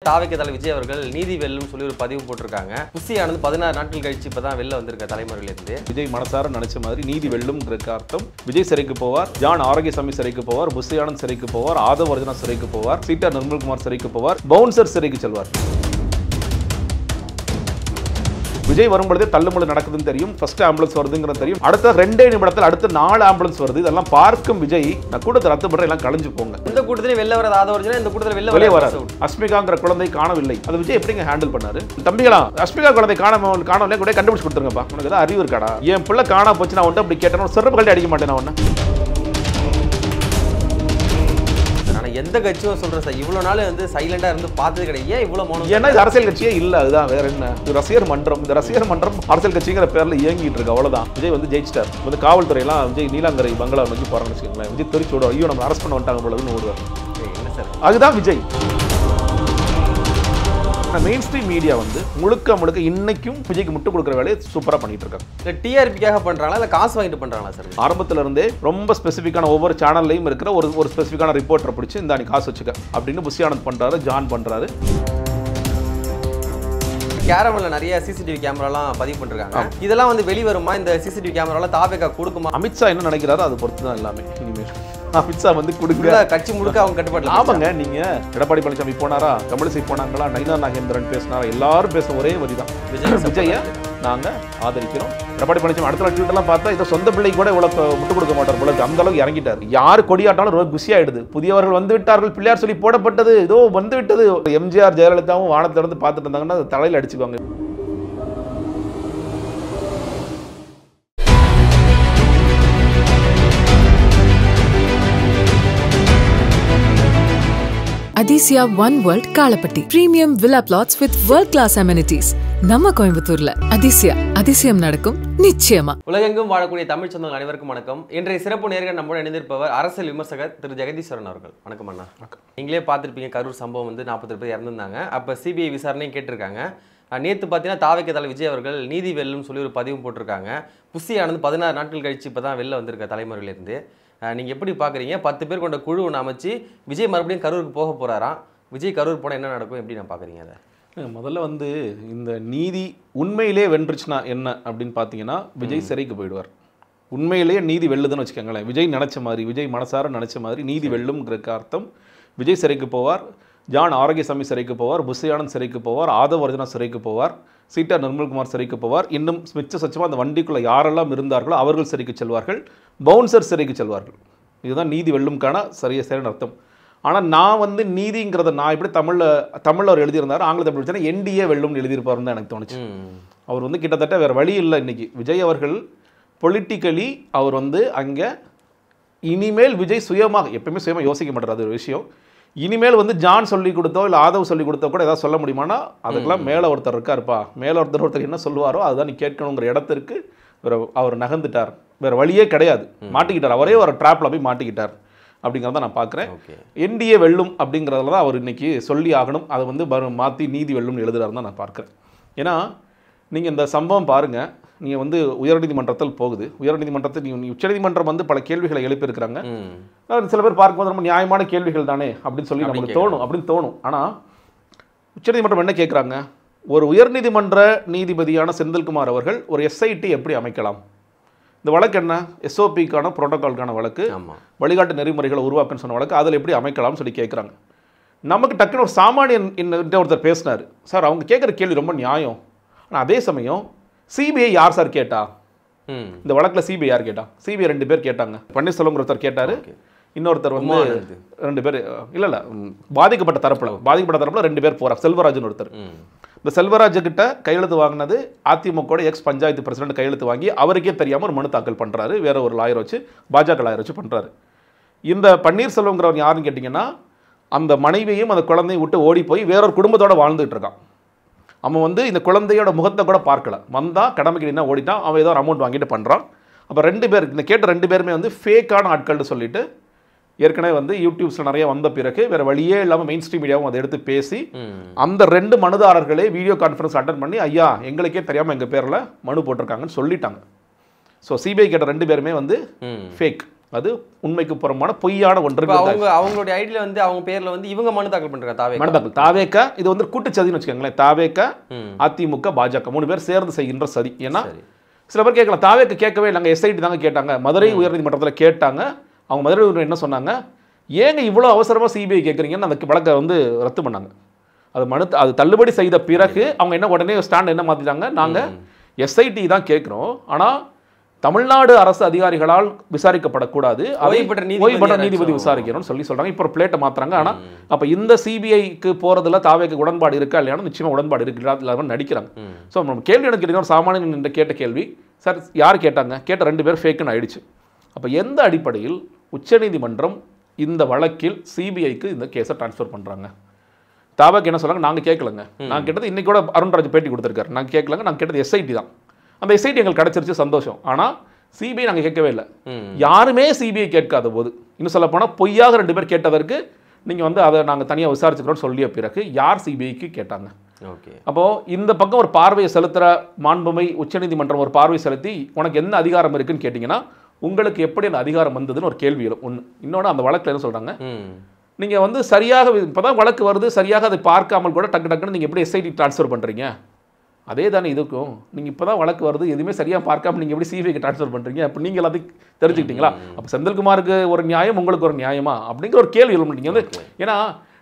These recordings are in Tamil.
தாவேக தலை விஜய் அவர்கள் நீதி வெல்லும் சொல்லி ஒரு பதிவு போட்டிருக்காங்க. புசியானது 16 நாட்கள் கழிச்சு இப்பதான் வெளில வந்திருக்க தலைமுறையிலிருந்து. விஜய் மனசார நினைச்ச மாதிரி நீதி வெல்லும்ங்கிறதுக்கு அர்த்தம் விஜய் சிறைக்கு போவார், ஜான் ஆரோக்கியசாமி சிறைக்கு போவார், புசியானந்த் சிறைக்கு போவார், ஆதவ் அர்ஜுனா சிறைக்கு போவார், சீட்டா நிர்மல்குமார் சிறைக்கு போவார், பவுன்சர் சிறைக்கு செல்வார். விஜய் வரும்பொழுதே தள்ளுமுள்ள நடக்குதுன்னு தெரியும், ஃபர்ஸ்ட் ஆம்புலன்ஸ் வருதுங்கிறது தெரியும், அடுத்த 2 நிமிடத்தில் அடுத்த 4 ஆம்புலன்ஸ் வருது. இதெல்லாம் பார்க்கும் விஜய் நான் கூட்டத்தை ரத்து பண்ற எல்லாம் கலைஞ்சு போங்க. இந்த கூட்டத்திலே வெளில வராத ஆதவ் அர்ஜுனா இந்த கூட்டத்தில் வெளியே வராது. அஸ்மிகாங்கிற குழந்தை காணவில்லை, அது விஜய் எப்படிங்க ஹேண்டில் பண்ணாரு? தம்பிகளா, அஸ்மிகா குழந்தை காணவில்லை கூட கண்டுபிடிச்சு கொடுத்துருங்கப்பா, உனக்கு ஏதாவது அறிவு இருக்காடா? என் பிள்ளை காணா போச்சு நான் வந்து அப்படி கேட்டேன், சிறப்பு கல்வி அடிக்க மாட்டேன். ஒன்னு எந்த கட்சியும் சொல்றேன் சார், இவ்வளவு நாள் வந்து சைலண்டா இருந்து பார்த்தது கிடையாது. ஏன் இவ்வளவு மௌனம்? ஏன்னா இது அரசியல் கட்சியே இல்ல, அதுதான் வேற என்ன. இது ரசிகர் மன்றம், இந்த ரசிகர் மன்றம் அரசியல் கட்சிங்கிற பேர்ல இயங்கிட்டு இருக்கு, அவ்வளவுதான். விஜய் வந்து ஜெயிச்சிட்டார். வந்து காவல்துறை எல்லாம் விஜய் நீலாங்கரை பங்களா நோக்கி போறான்னு வச்சுக்கோங்களேன், விஜய் தெரிச்சு விடுவார், ஐயோ நம்ம அரெஸ்ட் பண்ண வந்துட்டாங்க போலன்னு ஓடுவார். என்ன சார், அதுதான் விஜய். மெயின் ஸ்ட்ரீம் மீடியா வந்து முழுக்க இன்னைக்கும் விஜய்க்கு முட்டு கொடுக்குற வேலையை சூப்பரா பண்ணிட்டு இருக்காங்க. இல்ல டிஆர்பிக்காக பண்றாங்களா இல்ல காசு வாங்கிட்டு பண்றாங்களா சார்? ஆரம்பத்துல இருந்தே ரொம்ப ஸ்பெசிஃபிக்கான ஒவ்வொரு சேனல்லையும் இருக்கிற ஒரு ஸ்பெசிஃபிக்கான ரிப்போர்ட்டரை பிடிச்சி இந்த நீ காசு வச்சுக்க அப்படின்னு புசியானந்த் பண்றாரு, ஜான் பண்றாரு. கேரமல்ல நிறைய சிசிடிவி கேமராலாம் பதிவு பண்ணிருக்காங்க. இதெல்லாம் வந்து வெளிவருமா? இந்த சிசிடிவி கேமராலாம் தாவேகா கொடுக்குமா? அமித்ஷா என்ன நினைக்கிறாரோ அதை பொறுத்து தான் எல்லாமே. இனிமேல் அமித்ஷா வந்து கொடுக்குற கட்சி முழுக்க அவங்க கட்டுப்பாடு. ஆமாங்க, நீங்க எடப்பாடி பழனிசாமி போனாரா, தமிழிசை போனாங்களா, நயினா நாகேந்திரன் பேசினாரா, எல்லாரும் பேச ஒரே வரிதான், விஜய நாங்க ஆதரிக்கிறோம். எடப்பாடி பழனிசாமி அடுத்த ட்வீட் எல்லாம் பார்த்தா இதை சொந்த பிள்ளை கூட இவ்வளவு முட்டு கொடுக்க மாட்டார் போல, அந்த அளவுக்கு இறங்கிட்டார். யாரு கொடியாட்டாலும் ரொம்ப குஷி ஆயிடுது. புதியவர்கள் வந்து விட்டார்கள், பிள்ளையார் சொல்லி போடப்பட்டது, இதோ வந்து விட்டது. எம்ஜிஆர் ஜெயலலிதாவும் வானத்துல இருந்து பார்த்துட்டு இருந்தாங்கன்னா தலையில அடிச்சுக்குவாங்க. Adisia One World Kalapatti Premium Villa Plots with World Class Amenities. நம்ம கோயம்புத்தூர்ல அதிசயம் நடக்கும் நிச்சயமா. உலகெங்கும் வாழக்கூடிய தமிழ் சொந்தங்கள் அனைவருக்கும் வணக்கம். இன்றைய சிறப்பு நேர்காணல் நம்மோடு இணைந்திருப்பவர் அரசியல் விமர்சகர் திரு ஜெகதீஸ்வரன் அவர்கள். வணக்கம் அண்ணா. நீங்களே பார்த்துருப்பீங்க, கரூர் சம்பவம் வந்து 40 பேர் இறந்துருந்தாங்க. அப்போ சிபிஐ விசாரணையும் கேட்டிருக்காங்க. நேற்று பார்த்தீங்கன்னா தாவேக தலை விஜய் அவர்கள் நீதி வெல்லும் சொல்லி ஒரு பதிவு போட்டிருக்காங்க. புசியானது 16 நாட்கள் கழிச்சு இப்போ தான் வெளில வந்திருக்க தலைமுறையிலேருந்து. நீங்கள் எப்படி பார்க்குறீங்க? 10 பேர் கொண்ட குழு ஒன்று அமைச்சு விஜய் மறுபடியும் கரூருக்கு போக போகிறாராம். விஜய் கரூர் போனால் என்ன நடக்கும், எப்படி நான் பார்க்குறீங்க? அதை முதல்ல வந்து இந்த நீதி உண்மையிலே வென்றுச்சுன்னா என்ன அப்படின்னு பார்த்தீங்கன்னா, விஜய் சிறைக்கு போயிடுவார். உண்மையிலேயே நீதி வெல்லுதுன்னு வச்சுக்கோங்களேன், விஜய் நினச்ச மாதிரி, விஜய் மனசார நினச்ச மாதிரி நீதி வெல்லும்ங்கிறதுக்கு அர்த்தம் விஜய் சிறைக்கு போவார், ஜான் ஆரோக்கியசாமி சிறைக்கு போவார், புசியானந்த் சிறைக்கு போவார், ஆதவ் அர்ஜுனா சிறைக்கு போவார், சீட்டா நிர்மல்குமார் சிறைக்கு போவார், இன்னும் மிச்ச சச்சமாக அந்த வண்டிக்குள்ளே யாரெல்லாம் இருந்தார்களோ அவர்கள் சிறைக்கு செல்வார்கள், பவுன்சர் சிறைக்கு செல்வார்கள். இதுதான் நீதி வெல்லும்கான சரியான அர்த்தம். ஆனால் நான் வந்து நீதிங்கிறத நான் எப்படி தமிழில் அவர் எழுதியிருந்தார், ஆங்கிலத்தில் எப்படி வச்சுன்னா என்டிஏ வெல்லும்னு எழுதியிருப்பாருன்னு தான் எனக்கு தோணுச்சு. அவர் வந்து கிட்டத்தட்ட வேறு வழி இல்லை. இன்றைக்கி விஜய் அவர்கள் பொலிட்டிக்கலி அவர் வந்து அங்கே இனிமேல் விஜய் சுயமாக எப்பயுமே சுயமாக யோசிக்க மாட்டார், அது ஒரு விஷயம். இனிமேல் வந்து ஜான் சொல்லி கொடுத்தோ இல்லை ஆதவ் சொல்லி கொடுத்தோ கூட ஏதாவது சொல்ல முடியுமானா அதுக்கெல்லாம் மேலே ஒருத்தர் இருக்காருப்பா, மேலே ஒருத்தர் என்ன சொல்லுவாரோ அதுதான் நீ கேட்கணுங்கிற இடத்திற்கு அவர் நகர்ந்துட்டார். வேறு வழியே கிடையாது, மாட்டிக்கிட்டார். அவரே ஒரு ட்ராப்பில் போய் மாட்டிக்கிட்டார் அப்படிங்கிறத நான் பார்க்குறேன். என்டிஏ வெல்லும் அப்படிங்கிறதுல தான் அவர் இன்றைக்கி சொல்லி ஆகணும். அதை வந்து மாற்றி நீதி வெல்லும்னு எழுதுறாருன்னு தான் நான் பார்க்குறேன். ஏன்னா நீங்கள் இந்த சம்பவம் பாருங்கள், நீங்கள் வந்து உயர்நீதிமன்றத்தில் போகுது, உயர்நீதிமன்றத்தில் நீங்கள் உச்சநீதிமன்றம் வந்து பல கேள்விகளை எழுப்பியிருக்கிறாங்க. சில பேர் பார்க்கும்போது ரொம்ப நியாயமான கேள்விகள் தானே அப்படின்னு சொல்லி நமக்கு தோணும். ஆனால் உச்சநீதிமன்றம் என்ன கேட்குறாங்க, ஒரு உயர்நீதிமன்ற நீதிபதியான செந்தில்குமார் அவர்கள் ஒரு எஸ்ஐடி எப்படி அமைக்கலாம், இந்த வழக்கு என்ன எஸ்ஓபிக்கான புரோட்டோகால்கான வழக்கு, வழிகாட்டு நெறிமுறைகளை உருவாக்குன்னு சொன்ன வழக்கு, அதில் எப்படி அமைக்கலாம்னு சொல்லி கேட்குறாங்க. நமக்கு டக்குன்னு ஒரு சாமானியன் என்ன ஒருத்தர் பேசினார், சார் அவங்க கேட்குற கேள்வி ரொம்ப நியாயம். ஆனால் அதே சமயம் சிபிஐ யார் சார் கேட்டா, இந்த வழக்கில் சிபிஐ யார் கேட்டா? சிபிஐ 2 பேர் கேட்டாங்க. பன்னீர்செல்வம் ஒருத்தர் கேட்டார், இன்னொருத்தர் வந்து 2 பேர் இல்லை பாதிக்கப்பட்ட தரப்பில் 2 பேர் போகிறார். செல்வராஜன் ஒருத்தர். இந்த செல்வராஜ்கிட்ட கையெழுத்து வாங்கினது அதிமுக எக்ஸ் பஞ்சாயத்து பிரசிடென்ட் கையெழுத்து வாங்கி அவருக்கே தெரியாமல் ஒரு மனு தாக்கல் பண்ணுறாரு, வேற ஒரு லாயர் வச்சு, பாஜக லாயர் வச்சு பண்ணுறாரு. இந்த பன்னீர்செல்வங்கிறவன் யாருன்னு கேட்டிங்கன்னா, அந்த மனைவியையும் அந்த குழந்தையும் விட்டு ஓடி போய் வேறொரு குடும்பத்தோடு வாழ்ந்துகிட்டு இருக்கான். அவன் வந்து இந்த குழந்தையோட முகத்தை கூட பார்க்கல, வந்தால் கடமைக்கிட்டா ஓடிட்டான், அவன் ஏதோ ஒரு அமௌண்ட் வாங்கிட்டு பண்ணுறான். அப்போ 2 பேர் இந்த கேட்ட 2 பேருமே வந்து ஃபேக்கான ஆட்கள்னு சொல்லிட்டு ஏற்கனவே வந்து யூடியூப்ஸில் நிறைய வந்த பிறகு வேறு வழியே இல்லாமல் மெயின் ஸ்ட்ரீம் மீடியாவும் அதை எடுத்து பேசி அந்த 2 மனுதாரர்களே வீடியோ கான்ஃபரன்ஸ் அட்டன் பண்ணி ஐயா எங்களுக்கே தெரியாமல் எங்கள் பேரில் மனு போட்டிருக்காங்கன்னு சொல்லிட்டாங்க. ஸோ சிபிஐ கேட்ட 2 பேருமே வந்து ஃபேக். அது உண்மைக்கு புறமான பொய்யான ஒன்று. அவங்களுடைய ஐடியில வந்து அவங்க பேர்ல வந்து இவங்க மனு தாக்கல் பண்றாங்க. மனு தாக்கல் தாவேக இது வந்து கூட்டுச்சதின்னு வச்சுக்கோங்களேன். தாவேக, அதிமுக, பாஜக 3 பேர் சேர்ந்து செய்கின்ற சதி. ஏன்னா சில பேர் கேட்கலாம், தாவேக்கு கேட்கவே இல்லைங்க, எஸ்ஐடி தாங்க கேட்டாங்க, மதுரை உயர்நீதிமன்றத்தில் கேட்டாங்க. அவங்க மதுரை உயர்நீதிமன்றம் என்ன சொன்னாங்க, ஏங்க இவ்வளோ அவசரமாக சிபிஐ கேட்குறீங்கன்னு அந்த வழக்கை வந்து ரத்து பண்ணாங்க. அது தள்ளுபடி செய்த பிறகு அவங்க என்ன உடனே ஸ்டாண்ட் என்ன மாற்றிட்டாங்க, நாங்கள் எஸ்ஐடி தான் கேட்குறோம், ஆனால் தமிழ்நாடு அரசு அதிகாரிகளால் விசாரிக்கப்படக்கூடாது, ஓய்வுபெற்ற நீதிபதி விசாரிக்கணும்னு சொல்றாங்க. இப்போ பிளேட்டை மாத்துறாங்க. ஆனால் அப்போ இந்த சிபிஐக்கு போறதுல தாவேக்கு உடன்பாடு இருக்கா இல்லையானு நிச்சயமா உடன்பாடு இருக்கு நடிக்கிறாங்க. ஸோ நம்ம கேள்வி எனக்கு கேட்டீங்கன்னா, சாமானியன் கேட்ட கேள்வி, சார் யார் கேட்டாங்க, கேட்ட 2 பேர் ஃபேக்குன்னு ஆயிடுச்சு. அப்போ எந்த அடிப்படையில் உச்சநீதிமன்றம் இந்த வழக்கில் சிபிஐக்கு இந்த கேஸை டிரான்ஸ்ஃபர் பண்றாங்க? தாவேக்கு என்ன சொல்றாங்க, நாங்கள் கேட்கலங்க, நாங்கள் கேட்டது இன்னைக்கு கூட அருண்ராஜ் பேட்டி கொடுத்துருக்காரு, நாங்கள் கேட்கலங்க, நாங்கள் கேட்டது எஸ்ஐடி தான். அந்த எஸ்ஐடி எங்களுக்கு கிடைச்சிருச்சு, சந்தோஷம். ஆனால் சிபிஐ நாங்கள் கேட்கவே இல்லை. யாருமே சிபிஐ கேட்காத போது, இன்னும் சொல்ல போனால் பொய்யாக 2 பேர் கேட்டதற்கு நீங்கள் வந்து அதை நாங்கள் தனியாக விசாரிச்சுக்கிறோம்னு சொல்லிய பிறகு யார் சிபிஐக்கு கேட்டாங்க? அப்போ இந்த பக்கம் ஒரு பார்வையை செலுத்துகிற மாண்புமை உச்சநீதிமன்றம் ஒரு பார்வை செலுத்தி உனக்கு என்ன அதிகாரம் இருக்குன்னு கேட்டிங்கன்னா, உங்களுக்கு எப்படி அந்த அதிகாரம் வந்ததுன்னு ஒரு கேள்வி எழும். ஒன்று. இன்னொன்று, அந்த வழக்கில் என்ன சொல்கிறாங்க, நீங்கள் வந்து சரியாக இப்போ தான் வழக்கு வருது, சரியாக அதை பார்க்காமல் கூட டக்குன்னு நீங்கள் எப்படி எஸ்ஐடி ட்ரான்ஸ்ஃபர் பண்ணுறீங்க? அதே தானே இதுக்கும். நீங்கள் இப்போ தான் வழக்கு வருது, எதுவுமே சரியாக பார்க்காம நீங்கள் எப்படி சிபிஐக்கு ட்ரான்ஸ்ஃபர் பண்ணுறீங்க? அப்போ நீங்கள் எல்லாத்தையும் தெரிஞ்சுக்கிட்டீங்களா? அப்போ செந்தில்குமாருக்கு ஒரு நியாயம், உங்களுக்கு ஒரு நியாயமா அப்படிங்கிற ஒரு கேள்வி எழும். நீங்கள் வந்து ஏன்னா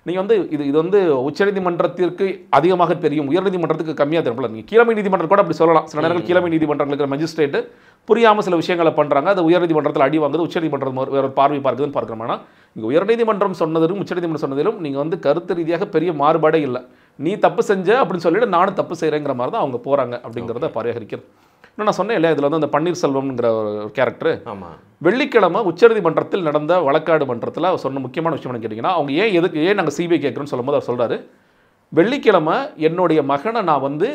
நீங்கள் வந்து இது வந்து உச்சநீதிமன்றத்திற்கு அதிகமாக தெரியும், உயர்நீதிமன்றத்துக்கு கம்மியாக தெரியும். நீங்கள் கீழமை நீதிமன்றம் கூட அப்படி சொல்லலாம். சில நேரங்கள் கீழமை நீதிமன்றத்தில் இருக்கிற மஜிஸ்ட்ரேட்டு புரியாமல் சில விஷயங்களை பண்ணுறாங்க, அது உயர்நீதிமன்றத்தில் அடி வாங்குது, உச்சநீதிமன்றம் வேற ஒரு பார்வை பார்க்குதுன்னு பார்க்குறோம். ஆனால் இங்கே உயர்நீதிமன்றம் சொன்னதிலும் உச்சநீதிமன்றம் சொன்னதிலும் நீங்கள் வந்து கருத்து ரீதியாக பெரிய மாறுபாடே இல்லை. நீ தப்பு செஞ்ச அப்படின்னு சொல்லிட்டு நானும் தப்பு செய்கிறேங்கிற மாதிரி தான் அவங்க போகிறாங்க அப்படிங்கிறத பரிகரிக்கிறது. இன்னும் நான் சொன்னேன் இல்லையா, இதில் வந்து அந்த பன்னீர்செல்வம்ங்கிற ஒரு கேரக்டர் வெள்ளிக்கிழமை உச்சநீதிமன்றத்தில் நடந்த வழக்காடு மன்றத்தில் சொன்ன முக்கியமான விஷயம் என்ன கேட்டிங்கன்னா, அவங்க ஏன் நாங்கள் சிபிஐ கேட்குறோன்னு சொல்லும்போது அவர் சொல்கிறாரு, வெள்ளிக்கிழமை என்னுடைய மகனை நான் வந்து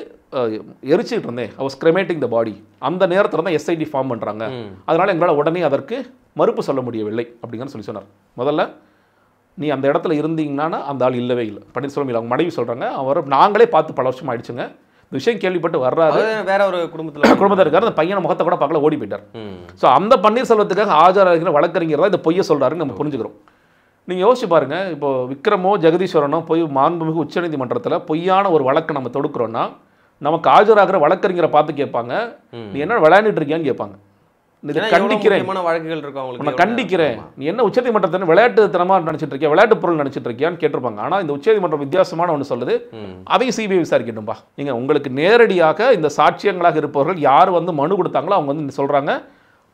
எரிச்சிட்டு இருந்தேன், I was cremating the body, அந்த நேரத்தில் தான் எஸ்ஐடி ஃபார்ம் பண்ணுறாங்க, அதனால் எங்களால் உடனே அதற்கு மறுப்பு சொல்ல முடியவில்லை அப்படிங்கிற சொல்லி சொன்னார். முதல்ல நீ அந்த இடத்துல இருந்தீங்கன்னா அந்த ஆள் இல்லவே இல்லை, பன்னீர்செல்வம் இல்லை. அவங்க மனைவி சொல்கிறாங்க, அவர் நாங்களே பார்த்து பல வருஷம் ஆயிடுச்சுங்க, இந்த விஷயம் கேள்விப்பட்டு வர்றாரு, வேற ஒரு குடும்பத்தில் இருக்காரு, அந்த பையனை முகத்தை கூட பார்க்கல, ஓடி போயிட்டார். ஸோ அந்த பன்னீர்செல்வத்துக்காக ஆஜராகிற வழக்கறிஞர் தான் இந்த பொய்யை சொல்கிறாருன்னு நம்ம புரிஞ்சுக்கிறோம். நீங்கள் யோசிச்சு பாருங்க, இப்போ விக்ரமோ ஜெகதீஸ்வரனோ போய் மாண்புமிகு உச்சநீதிமன்றத்தில் பொய்யான ஒரு வழக்கை நம்ம தொடுக்கிறோன்னா, நமக்கு ஆஜராகிற வழக்கறிஞரை பார்த்து கேட்பாங்க, நீ என்ன விளையாண்டுட்டு இருக்கியான்னு கேட்பாங்க. கண்டிக்கிறேன், கண்டிக்கிறேன், நீ என்ன உச்சநீதிமன்றத்தை விளையாட்டுத்தனமாக நினைச்சிட்டு இருக்கியா, விளையாட்டு பொருள் நினைச்சிட்டு இருக்கியான்னு கேட்டிருப்பாங்க. ஆனால் இந்த உச்சநீதிமன்றம் வித்தியாசமான ஒன்று சொல்லுது, அதையும் சிபிஐ விசாரிக்கட்டும்பா. நீங்க உங்களுக்கு நேரடியாக இந்த சாட்சியங்களாக இருப்பவர்கள் யார் வந்து மனு கொடுத்தாங்களோ அவங்க வந்து சொல்றாங்க,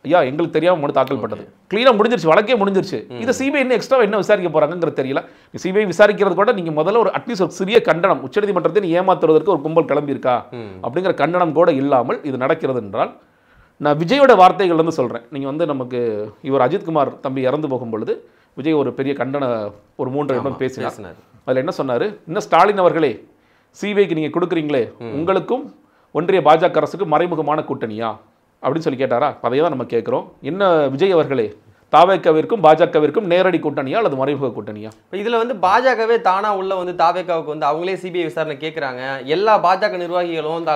ஐயா எங்களுக்கு தெரியாம மனு தாக்கல் பண்ணது, கிளீனாக முடிஞ்சிருச்சு, வழக்கே முடிஞ்சிருச்சு, இது சிபிஐ இன்னும் எக்ஸ்ட்ரா என்ன விசாரிக்க போறாங்கிறது தெரியல. சிபிஐ விசாரிக்கிறது கூட நீங்க முதல்ல ஒரு அட்லீஸ்ட் ஒரு சிறிய கண்டனம், உச்சநீதிமன்றத்தை ஏமாத்துவதற்கு ஒரு கும்பல் கிளம்பி இருக்கா அப்படிங்கிற கண்டனம் கூட இல்லாமல் இது நடக்கிறது என்றால், நான் விஜயோட வார்த்தைகள் வந்து சொல்கிறேன். நீங்கள் வந்து நமக்கு இவர் அஜித்குமார் தம்பி இறந்து போகும்பொழுது விஜய் ஒரு பெரிய கண்டன ஒரு 3 நிமிடம் பேசினார். அதில் என்ன சொன்னார், இன்னும் ஸ்டாலின் அவர்களே சிபிஐக்கு நீங்கள் கொடுக்குறீங்களே, உங்களுக்கும் ஒன்றிய பாஜக அரசுக்கு மறைமுகமான கூட்டணியா அப்படின்னு சொல்லி கேட்டாரா? அதையே தான் நம்ம கேட்குறோம். என்ன விஜய் அவர்களே, தாவேக்காவிற்கும் பாஜகவிற்கும் நேரடி கூட்டணியா அல்லது மறைமுக கூட்டணியா? இதில் வந்து பாஜகவே தானா உள்ள வந்து தாவேக்காவுக்கு வந்து அவங்களே சிபிஐ விசாரணை கேட்குறாங்க, எல்லா பாஜக நிர்வாகிகளும்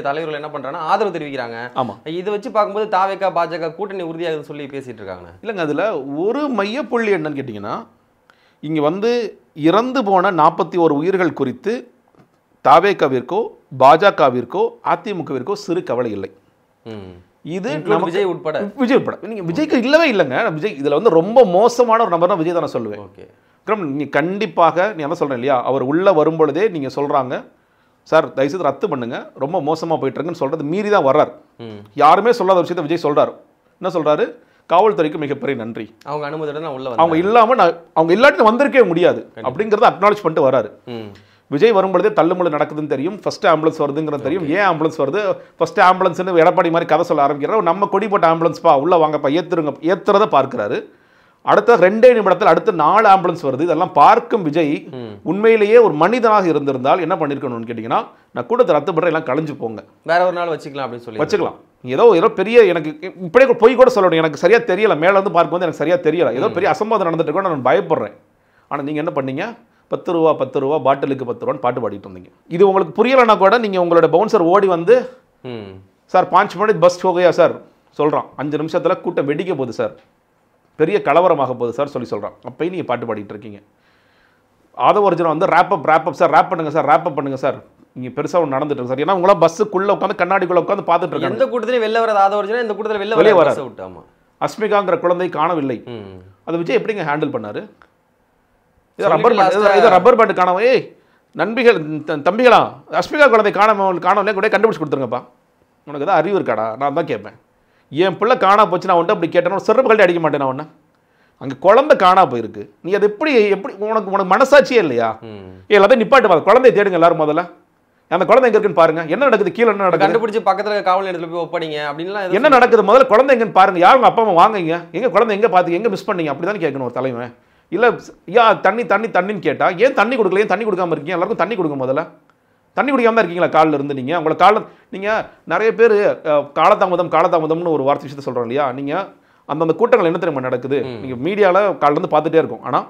தலைவர்கள் என்ன பண்ணுறாங்கன்னா ஆதரவு தெரிவிக்கிறாங்க. ஆமாம், இதை வச்சு பார்க்கும்போது தாவேக்கா பாஜக கூட்டணி உறுதியாகுதுன்னு சொல்லி பேசிட்டு இருக்காங்க. இல்லைங்க, அதில் ஒரு மையப்புள்ளி என்னன்னு கேட்டிங்கன்னா, இங்கே வந்து இறந்து போன 41 உயிர்கள் குறித்து தாவேக்காவிற்கோ பாஜகவிற்கோ அதிமுகவிற்கோ சிறு கவலை இல்லை. இது விஜய் உட்பட நீங்க விஜய்க்கு இல்லவே இல்லைங்க. விஜய் இதுல வந்து ரொம்ப மோசமான ஒரு நபர் தான் விஜய் தான் சொல்லுவேன். நீ கண்டிப்பாக நீ என்ன சொல்றேன் இல்லையா, அவர் உள்ள வரும்பொழுதே நீங்க சொல்றாங்க, சார் தயவுசெய்து ரத்து பண்ணுங்க, ரொம்ப மோசமா போயிட்டு இருக்குன்னு சொல்றது மீறி தான் வர்றாரு. யாருமே சொல்லாத விஷயத்தை விஜய் சொல்றாரு. என்ன சொல்றாரு, காவல்துறைக்கு மிகப்பெரிய நன்றி, அவங்க அனுமதியோட உள்ள அவங்க இல்லாம அவங்க இல்லாட்டி வந்திருக்கவே முடியாது அப்படிங்கறத அக்னாலேஜ் பண்ணிட்டு வர்றாரு. விஜய் வரும்பொழுதே தள்ளுமுள்ள நடக்குதுன்னு தெரியும், ஃபர்ஸ்ட் ஆம்புலன்ஸ் வருதுங்கிறது தெரியும். ஏன் ஆம்புலன்ஸ் வருது, ஃபர்ஸ்ட் ஆம்புலன்ஸ்னு எடப்பாடி மாதிரி கதை சொல்ல ஆரம்பிக்கிறார். நம்ம கொடி போட்ட ஆம்புலன்ஸ்ப்பா உள்ள வாங்கப்பா ஏத்துறதை பார்க்கிறாரு. அடுத்த 2 நிமிடத்தில் அடுத்த 4 ஆம்புலன்ஸ் வருது. இதெல்லாம் பார்க்கும் விஜய் உண்மையிலேயே ஒரு மனிதனாக இருந்திருந்தால் என்ன பண்ணிருக்கணும்னு கேட்டீங்கன்னா, நான் கூட்டத்தை ரத்து பண்ற எல்லாம் கலைஞ்சு போங்க, வேற ஒரு நாள் வச்சுக்கலாம் அப்படின்னு சொல்லி வச்சுக்கலாம். ஏதோ பெரிய எனக்கு இப்படியே போய் கூட சொல்லணும், எனக்கு சரியா தெரியல, மேல வந்து பார்க்கும்போது எனக்கு சரியா தெரியல, ஏதோ பெரிய அசம்பாதம் நடந்துட்டு கூட நான் பயப்படுறேன். ஆனா நீங்க என்ன பண்ணீங்க, 10 ரூபா 10 ரூபா பாட்டிலுக்கு 10 ரூபான்னு பாட்டு பாடிட்டு இருந்தீங்க. இது உங்களுக்கு புரியலன்னா கூட நீங்க உங்களோட பவுன்சர் ஓடி வந்து, சார் 5 மினிட் பஸ் ஹோகையா சார் சொல்றான், 5 நிமிஷத்துல கூட்டம் வெடிக்க போகுது சார், பெரிய கலவரமாக போகுது சார் சொல்கிறான். அப்பயும் நீங்கள் பாட்டு பாடிட்டு இருக்கீங்க. ஆதவ அர்ஜுனா வந்து ரேப் சார், ரேப் பண்ணுங்க சார் இங்கே பெருசாக ஒன்று நடந்துட்டு இருக்கு சார். ஏன்னா உங்களாம் பஸ்ஸுக்குள்ளே உட்காந்து கண்ணாடிக்குள்ளே உட்காந்து பார்த்துட்டு இருக்காங்க. எந்த கூட்டத்திலையும் வெளில வராது ஆதவ அர்ஜுனா, இந்த கூட்டத்தில் வெளியே வர விட்டாமா. அஸ்மிகாங்கிற குழந்தை காணவில்லை. அதை விஜய் எப்படிங்க ஹேண்டில் பண்ணாரு? இதை ரப்பர் பேண்ட் காணாம, ஏய் நண்பிகள் தம்பிகளா அஸ்மிகா குழந்தை காணவில்லை கூட கண்டுபிடிச்சு கொடுத்துருங்கப்பா. உனக்கு தான் அறிவு இருக்காடா? நான் தான் கேட்பேன். என் பிள்ளை காணா போச்சு, நான் வந்துட்டு அப்படி கேட்டேன் சிறப்பு கல்வி அடிக்க மாட்டேன். நான் ஒன்று அங்கே குழந்தை காணா போயிருக்கு, நீ அது எப்படி உனக்கு மனசாட்சியே இல்லையா? எல்லாத்தையும் நிப்பாட்டு பாரு, குழந்தைய தேடுங்க எல்லாரும். முதல்ல அந்த குழந்தை எங்க இருக்குன்னு பாருங்க, என்ன நடக்குது, கீழே என்ன நடக்குது கண்டுபிடிச்சு பக்கத்துல காவல் நிலையத்துல போய் ஒப்படைங்க அப்படின்லாம் என்ன நடக்குது, முதல்ல குழந்தை எங்கன்னு பாருங்க. யாரும் அப்பா அம்மா வாங்குங்க, எங்க குழந்தை எங்க பாத்தீங்க, எங்க மிஸ் பண்ணீங்க, அப்படிதான் கேட்கணும் ஒரு தலைவன். இல்ல யா தண்ணின்னு கேட்டா ஏன் தண்ணி கொடுக்கல, ஏன் தண்ணி கொடுக்காம இருக்கீங்க? எல்லாருக்கும் தண்ணி கொடுங்க. முதல்ல தண்ணி குடிக்காம தான் இருக்கீங்களா காலில் இருந்து? நீங்கள் உங்களை நீங்கள் நிறைய பேர் காலதாமதம்னு ஒரு வார்த்தை விஷயத்தை சொல்கிறோம் இல்லையா? நீங்கள் அந்தந்த கூட்டங்கள் என்ன தெரியுமா நடக்குது, நீங்கள் மீடியாவில் காலிலேருந்து பார்த்துட்டே இருக்கும். ஆனால்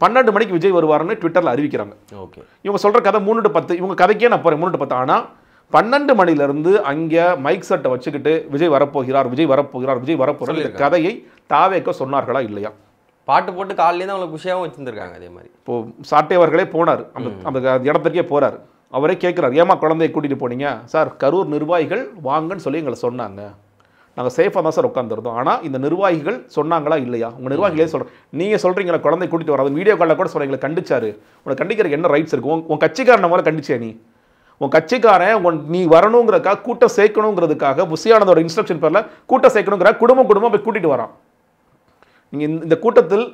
12 மணிக்கு விஜய் வருவாருன்னு ட்விட்டரில் அறிவிக்கிறாங்க. ஓகே, இவங்க சொல்கிற கதை 3 to 10, இவங்க கதைக்கே நான் போகிறேன் 3 to 10. ஆனால் 12 மணிலேருந்து அங்கே மைக் செட்டை வச்சுக்கிட்டு விஜய் வரப்போகிறார் இந்த கதையை தாவேக்க சொன்னார்களா இல்லையா? பாட்டு போட்டு காலையிலேருந்து அவங்களுக்கு குஷியாகவும் வச்சுருந்துருக்காங்க. அதே மாதிரி இப்போது சாட்டையவர்களே போனார், அந்த இடத்துக்கே போகிறார். அவரே கேட்குறாரு, ஏமா குழந்தைய கூட்டிகிட்டு போனீங்க? சார் கரூர் நிர்வாகிகள் வாங்கன்னு சொல்லி எங்களை சொன்னாங்க, நாங்கள் சேஃபாக தான் சார் உட்காந்துருந்தோம். ஆனால் இந்த நிர்வாகிகள் சொன்னாங்களா இல்லையா? உங்கள் நிர்வாகிகளே சொல்கிறேன், நீங்கள் சொல்கிறீங்களா குழந்தை கூட்டிகிட்டு வராது, வீடியோ காலில் கூட சொல்கிறீங்களை கண்டிச்சாரு. உனக்கு கண்டிக்கிறதுக்கு என்ன ரைட்ஸ் இருக்கும்? உன் கட்சிக்காரனை மேலே கண்டிச்சே நீ? உன் கட்சிக்காரன் நீ வரணுங்கிறதுக்காக கூட்டம் சேர்க்கணுங்கிறதுக்காக புஷியானதோட இன்ஸ்ட்ரக்ஷன் பேரில் கூட்டம் சேர்க்கணுங்கிற குடும்பம் போய் கூட்டிகிட்டு வரான். நீங்கள் இந்த கூட்டத்தில்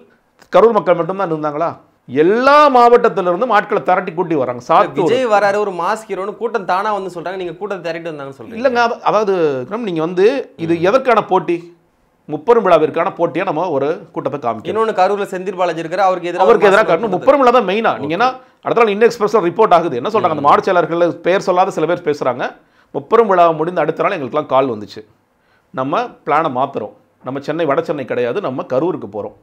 கரூர் மக்கள் மட்டும்தான் இருந்தாங்களா? எல்லா மாவட்டத்திலிருந்தும் ஆட்களை திரட்டி கூட்டி வராங்க. விஜய் வராரு ஒரு மாஸ் ஹீரோன்னு கூட்டம் தானா வந்து சொல்றாங்க, நீங்க கூட்டத்தை திரட்டி வந்தாங்கன்னு சொல்றீங்க. இல்லைங்க, அதாவது நீங்க வந்து இது எதற்கான போட்டி? முப்பெரும் விழாவிற்கான போட்டியா நம்ம ஒரு கூட்டத்தை காமிக்கணும். இன்னொன்று கரூர்ல செந்தில் பாலாஜி இருக்காரு, அவருக்கு எதிராக காரணம் முப்பெரும் விழா தான் மெயினா. நீங்க என்ன அடுத்த நாள் இந்தியன் எக்ஸ்பிரஸ்ல ரிப்போர்ட் ஆகுது, என்ன சொல்றாங்க, அந்த மாவட்ட செயலர்கள் பேர் சொல்லாத சில பேர் பேசுறாங்க. முப்பெரும் விழா முடிந்த அடுத்த நாள் எங்களுக்குலாம் கால் வந்துச்சு, நம்ம பிளானை மாத்துறோம், நம்ம சென்னை வட சென்னை கிடையாது, நம்ம கரூருக்கு போறோம்,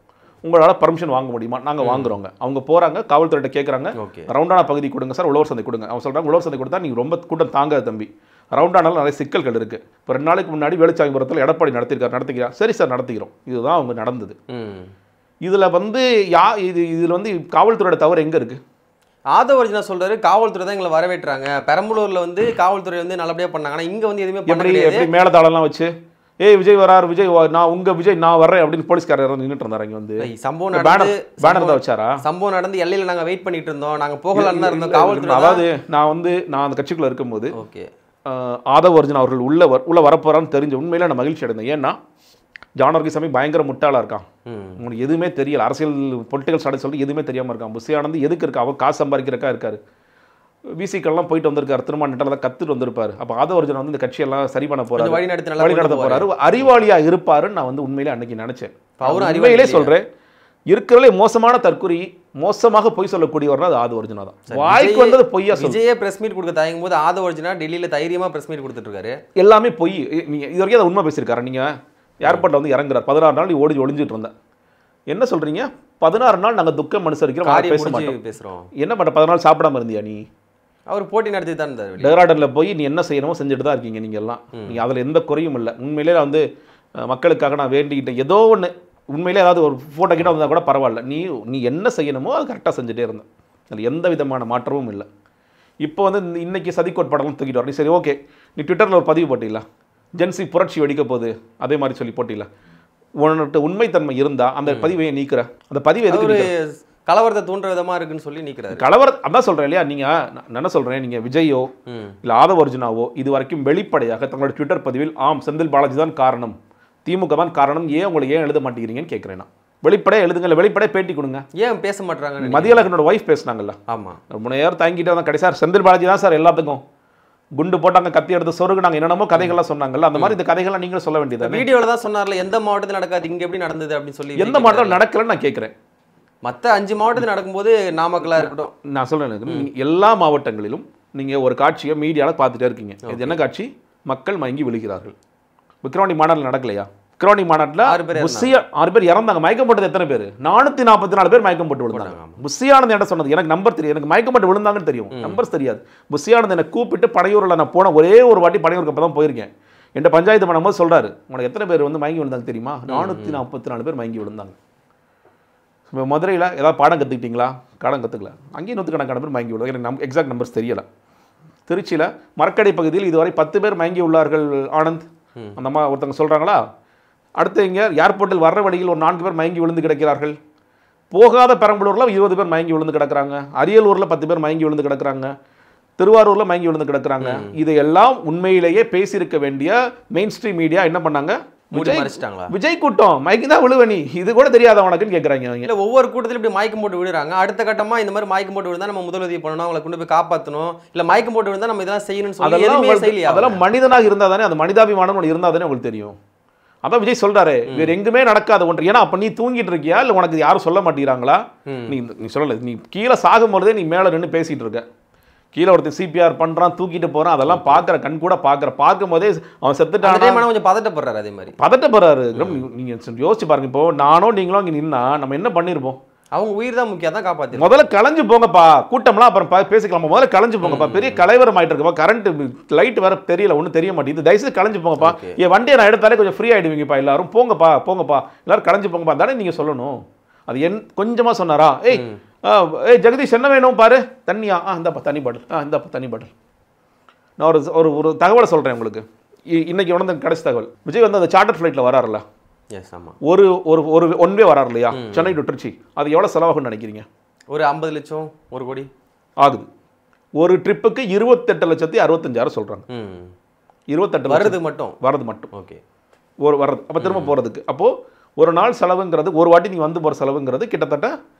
உங்களால் பர்மிஷன் வாங்க முடியுமா? நாங்கள் வாங்குறோங்க. அவங்க போகிறாங்க, காவல்துறையிட்ட கேட்குறாங்க, ரவுண்டான பகுதி கொடுங்க சார், உழவர் சந்தை கொடுங்க. அவங்க சொல்கிறாங்க உழவர் சந்தை கொடுத்தா நீங்கள் ரொம்ப கூட்டம் தாங்காது தம்பி, ரவுண்டானாலும் நிறைய சிக்கல்கள் இருக்குது. இப்போ 2 நாளைக்கு முன்னாடி வேலுச்சாமிபுரத்தில் எடப்பாடி நடத்திக்கிறோம். சரி சார் நடத்திக்கிறோம். இதுதான் அவங்க நடந்தது. இதில் வந்து இதில் வந்து காவல்துறையோட தவறு எங்கே இருக்குது? ஆதவ அர்ஜுனா சொல்றாரு, காவல்துறை தான் எங்களை வரவேற்றாங்க, பெரம்பலூர்ல வந்து காவல்துறை வந்து நல்லபடியாக பண்ணாங்க, ஆனால் இங்கே வந்து எதுவுமே எப்படி மேலதாளம்லாம் வச்சு ஏய் விஜய் வராரு, விஜய் நான் வர்றேன் அப்படின்னு போலீஸ்காரர் நின்றுட்டு இருந்தாரு. இங்க வந்து சம்பவம் நடந்து பேனர் தான் வச்சாரா? சம்பவம் நடந்து எல்லையில நாங்க வெயிட் பண்ணிட்டு இருந்தோம், நாங்க போகலான்னு தான் இருந்தோம். காவல்துறை அதாவது நான் அந்த கட்சிக்குள்ள இருக்கும்போது ஆதவ அர்ஜுனா அவர்கள் உள்ள வரப்போறான்னு தெரிஞ்ச உண்மையில நான் மகிழ்ச்சி அடைந்தேன். ஏன்னா ஜானகிசாமி பயங்கர முட்டாளா இருக்கான், உங்களுக்கு எதுவுமே தெரியல, அரசியல் பொலிட்டிக்கல் ஸ்டார்ட் சொல்லி எதுவுமே தெரியாம இருக்கான். புஷியானந்த் எதுக்கு இருக்கா? அவர் காசு சம்பாதிக்கிறக்கா இருக்காரு. விசிக்கெல்லாம் போயிட்டு வந்திருக்காரு, திருமண நெட்டெல்லாம் கத்துட்டு வந்திருப்பாரு. அப்போ ஆதவ அர்ஜுனா வந்து இந்த கட்சியெல்லாம் சரி பண்ண போறாரு, வழி நடத்த போறாரு, அறிவாளியா இருப்பாருன்னு நான் வந்து உண்மையிலே அன்னைக்கு நினைச்சேன். அவரும் அறிவாளியே சொல்றேன், இருக்கிறதுலே மோசமான தற்கொலை, மோசமாக பொய் சொல்லக்கூடியவர்னா அது ஆதவ அர்ஜுனா தான். வாய்க்கு வந்தது பொய்யா சொல்லி விஜயே பிரஸ் மீட் கொடுக்க தயங்கும் போது ஆதவ அர்ஜுனா டெல்லியில தைரியமா பிரஸ் மீட் கொடுத்துட்டு இருக்காரு. எல்லாமே பொய். நீங்க இது வரைக்கும் அதை உண்மை பேசியிருக்காரு. நீங்க ஏர்போர்ட்ல வந்து இறங்குறாரு, 16 நாள் நீ ஒளிஞ்சிட்டு இருந்தேன். என்ன சொல்றீங்க? 16 நாள் நாங்கள் துக்கம் அனுசரிக்கிறோம், பேச மாட்டோம், பேசுறோம். என்ன பண்ண 14 நாள் சாப்பிடாம இருந்தியா நீ? அவர் போட்டி நடத்தி தான் இருந்தார். டெஹ்ராடூனில் போய் நீ என்ன செய்யணுமோ செஞ்சுட்டு தான் இருக்கீங்க நீங்கள் எல்லாம். நீங்கள் அதில் எந்த குறையும் இல்லை. உண்மையிலே நான் வந்து மக்களுக்காக நான் வேண்டிக்கிட்டேன், ஏதோ ஒன்று உண்மையிலே ஏதாவது ஒரு ஃபோட்டோ கிட்ட வந்தால் கூட பரவாயில்ல, நீ என்ன செய்யணுமோ அது கரெக்டாக செஞ்சுட்டே இருந்தேன். அதில் எந்த விதமான மாற்றமும் இல்லை. இப்போ வந்து இன்னைக்கு சதிக்கோட் படம்லாம் தூக்கிட்டு வர, நீ சரி ஓகே, நீ ட்விட்டரில் ஒரு பதிவு போட்டில ஜென்சி புரட்சி வெடிக்க போகுது அதே மாதிரி சொல்லி போட்டில, உன்கிட்ட உண்மைத்தன்மை இருந்தால் அந்த பதிவை நீக்கிற, அந்த பதிவு எதுக்கு கலவரத்தை தூண்டுற விதமா இருக்குன்னு சொல்லி நீக்கிறாரு. கலவரம் அதான் சொல்றேன் இல்லையா? நீங்க என்ன சொல்றேன், நீங்க விஜயோ இல்ல ஆதவ அர்ஜுனாவோ இது வரைக்கும் வெளிப்படையாக தங்களோட ட்விட்டர் பதிவில் ஆம் செந்தில் பாலாஜி தான் காரணம், திமுக தான் காரணம், உங்களுக்கு ஏன் எழுத மாட்டேங்கிறீங்கன்னு கேட்கிறேன். வெளிப்படையா எழுதுங்க, வெளிப்படையா பேட்டி கொடுங்க. ஏன் பேச மாட்டாங்க? மதியழகனோட வைஃப் பேசினாங்கல்ல, ஆமா, ரொம்ப நேரம் தாங்கிட்டு வந்தா கடைசியா செந்தில் பாலாஜி தான் சார் எல்லாத்துக்கும் குண்டு போட்டாங்க, கத்தி எடுத்து சொருகு, நாங்க என்னென்னமோ கதைகள்லாம் சொன்னாங்கல்ல, அந்த மாதிரி இந்த கதைகள்லாம் நீங்களும் சொல்ல வேண்டியது. வீடியோல தான் சொன்னார்ல, எந்த மாவட்டத்தில் நடக்காது, இங்க எப்படி நடந்தது அப்படின்னு சொல்லி. எந்த மாவட்டத்தில் நடக்கலன்னு நான் கேட்கிறேன். மற்ற 5 மாவட்டத்தில் நடக்கும்போது நாமக்கலாக இருக்கட்டும், நான் சொல்கிறேன், எல்லா மாவட்டங்களிலும் நீங்கள் ஒரு காட்சியை மீடியாவில் பார்த்துட்டே இருக்கீங்க. இது என்ன காட்சி? மக்கள் மயங்கி விழுகிறார்கள். விக்ரவாணி மாநாட்டில் நடக்கலையா? விக்ரவாணி மாநாட்டில் 6 பேர் இறந்தாங்க. மயக்கம் போட்டது எத்தனை பேர்? 444 பேர் மயக்கம் போட்டு விழுந்தாங்க. புஷியானந்த் என்ன சொன்னது, எனக்கு நம்பர் தெரியும், எனக்கு மயக்கம் போட்டு விழுந்தாங்கன்னு தெரியும், நம்பர்ஸ் தெரியாது. புஷியானந்த் என்னை கூப்பிட்டு பனையூரில் நான் போன ஒரே ஒரு வாட்டி, பனையூருக்கு அப்போ தான் போயிருக்கேன், என்கிட்ட பஞ்சாயத்து பண்ணும்போது சொல்கிறாரு, உனக்கு எத்தனை பேர் வந்து மயங்கி விழுந்தாங்க தெரியுமா? 444 பேர் மயங்கி விழுந்தாங்க. இப்போ மதுரையில் ஏதாவது பாடம் கற்றுக்கிட்டீங்களா? பாடம் கற்றுக்கல. அங்கேயும் 100கணக்கான பேர் மயங்கி விழுந்தாங்க. எனக்கு எக்ஸாக்ட் நம்பர்ஸ் தெரியலை. திருச்சியில் மரக்கடை பகுதியில் இதுவரை 10 பேர் மயங்கி உள்ளார்கள் ஆனந்த். அந்த அம்மா ஒருத்தவங்க சொல்கிறாங்களா? அடுத்து இங்கே ஏர்போர்ட்டில் வர்ற வழியில் ஒரு 4 பேர் மயங்கி விழுந்து கிடக்கிறார்கள். போகாத பெரம்பலூரில் 20 பேர் மயங்கி விழுந்து கிடக்கிறாங்க. அரியலூரில் 10 பேர் மயங்கி விழுந்து கிடக்கிறாங்க. திருவாரூரில் மயங்கி விழுந்து கிடக்கிறாங்க. இதையெல்லாம் உண்மையிலேயே பேசியிருக்க வேண்டிய மெயின் ஸ்ட்ரீம் மீடியா என்ன பண்ணாங்க? விஜய் கூட்டம் மயக்கி தான் விழுவனி, இது கூட தெரியாத உனக்குன்னு கேட்குறாங்க. இல்லை, ஒவ்வொரு கூட்டத்திலும் இப்படி மயக்கம் போட்டு விடுறாங்க. அடுத்த கட்டமாக இந்த மாதிரி மயக்கம் போட்டு விழுந்தா நம்ம முதலுதவி பண்ணணும், அவங்களை கொண்டு போய் காப்பாற்றணும். இல்லை மயக்கம் போட்டு விழுந்தா நம்ம இதெல்லாம் செய்யணும்னு சொல்லி அதெல்லாம் மனிதனாக இருந்தால் தானே, அது மனிதாபிமானம் ஒன்று இருந்தால் தானே உங்களுக்கு தெரியும். அதான் விஜய் சொல்றாரு, வேற எங்குமே நடக்காத ஒன்று. ஏன்னா அப்ப நீ தூங்கிட்டு இருக்கியா, இல்லை உனக்கு யாரும் சொல்ல மாட்டேங்கிறாங்களா? நீ சொல்லலை, நீ கீழே சாகும் பொழுதே நீ மேலே நின்று பேசிட்டு இருக்க. கீழே ஒருத்தர் சிபிஆர் பண்றான், தூக்கிட்டு போறான், அதெல்லாம் பார்க்குற கண் கூட பார்க்கும் போதே அவன் செத்துட்டான். கொஞ்சம் பதட்டப்படுறாரு. அதே மாதிரி பதட்டப்படுறாரு. நீங்க யோசிச்சு பாருங்க, இப்போ நானோ நீங்களும் அங்கே நின்னா நம்ம என்ன பண்ணிருப்போம்? அவங்க உயிர் தான் முக்கியம், தான் காப்பாற்று. முதல்ல கலைஞ்சு போங்கப்பா, கூட்டம்லாம் அப்புறம் பேசிக்கலாமா? முதல்ல கலைஞ்சு போங்கப்பா. பெரிய கலைவரம் ஆயிட்டு இருக்குப்பா, கரண்ட் லைட் வேற தெரியல, ஒன்றும் தெரிய மாட்டேங்குது. தயவுசெய்து கலைஞ்சு போங்கப்பா. என் வண்டியை நான் எடுத்தாலே கொஞ்சம் ஃப்ரீ ஆயிடுவீங்கப்பா, எல்லாரும் போங்கப்பா போங்கப்பா, எல்லாரும் கலைஞ்சு போங்கப்பா தானே நீங்க சொல்லணும். அது கொஞ்சமா சொன்னாரா? ஏய் ஜெகதீஷ் என்ன வேணும் பாரு, தண்ணியா? இந்தப்பா தண்ணி பாட்டில், இந்தப்பா தண்ணி பாட்டில். நான் ஒரு ஒரு தகவலை சொல்றேன் உங்களுக்கு. இன்னைக்கு உணர்ந்த கடைசி தகவல், விஜய் வந்து அந்த சார்ட்டர் ஃப்ளைட்ல வராருல்ல, ஒரு ஒரு ஒன் வே வராரு இல்லையா, சென்னை டு திருச்சி, அது எவ்வளவு செலவாகும்னு நினைக்கிறீங்க? ஒரு 50 லட்சம், 1 கோடி ஆகுது. ஒரு ட்ரிப்புக்கு 28,65,000 சொல்றாங்க. 28 வரது மட்டும். ஓகே, வர்றது அப்போ திரும்ப போகிறதுக்கு. அப்போது ஒரு நாள் செலவுங்கிறது, ஒரு வாட்டி நீங்கள் வந்து போகிற செலவுங்கிறது கிட்டத்தட்ட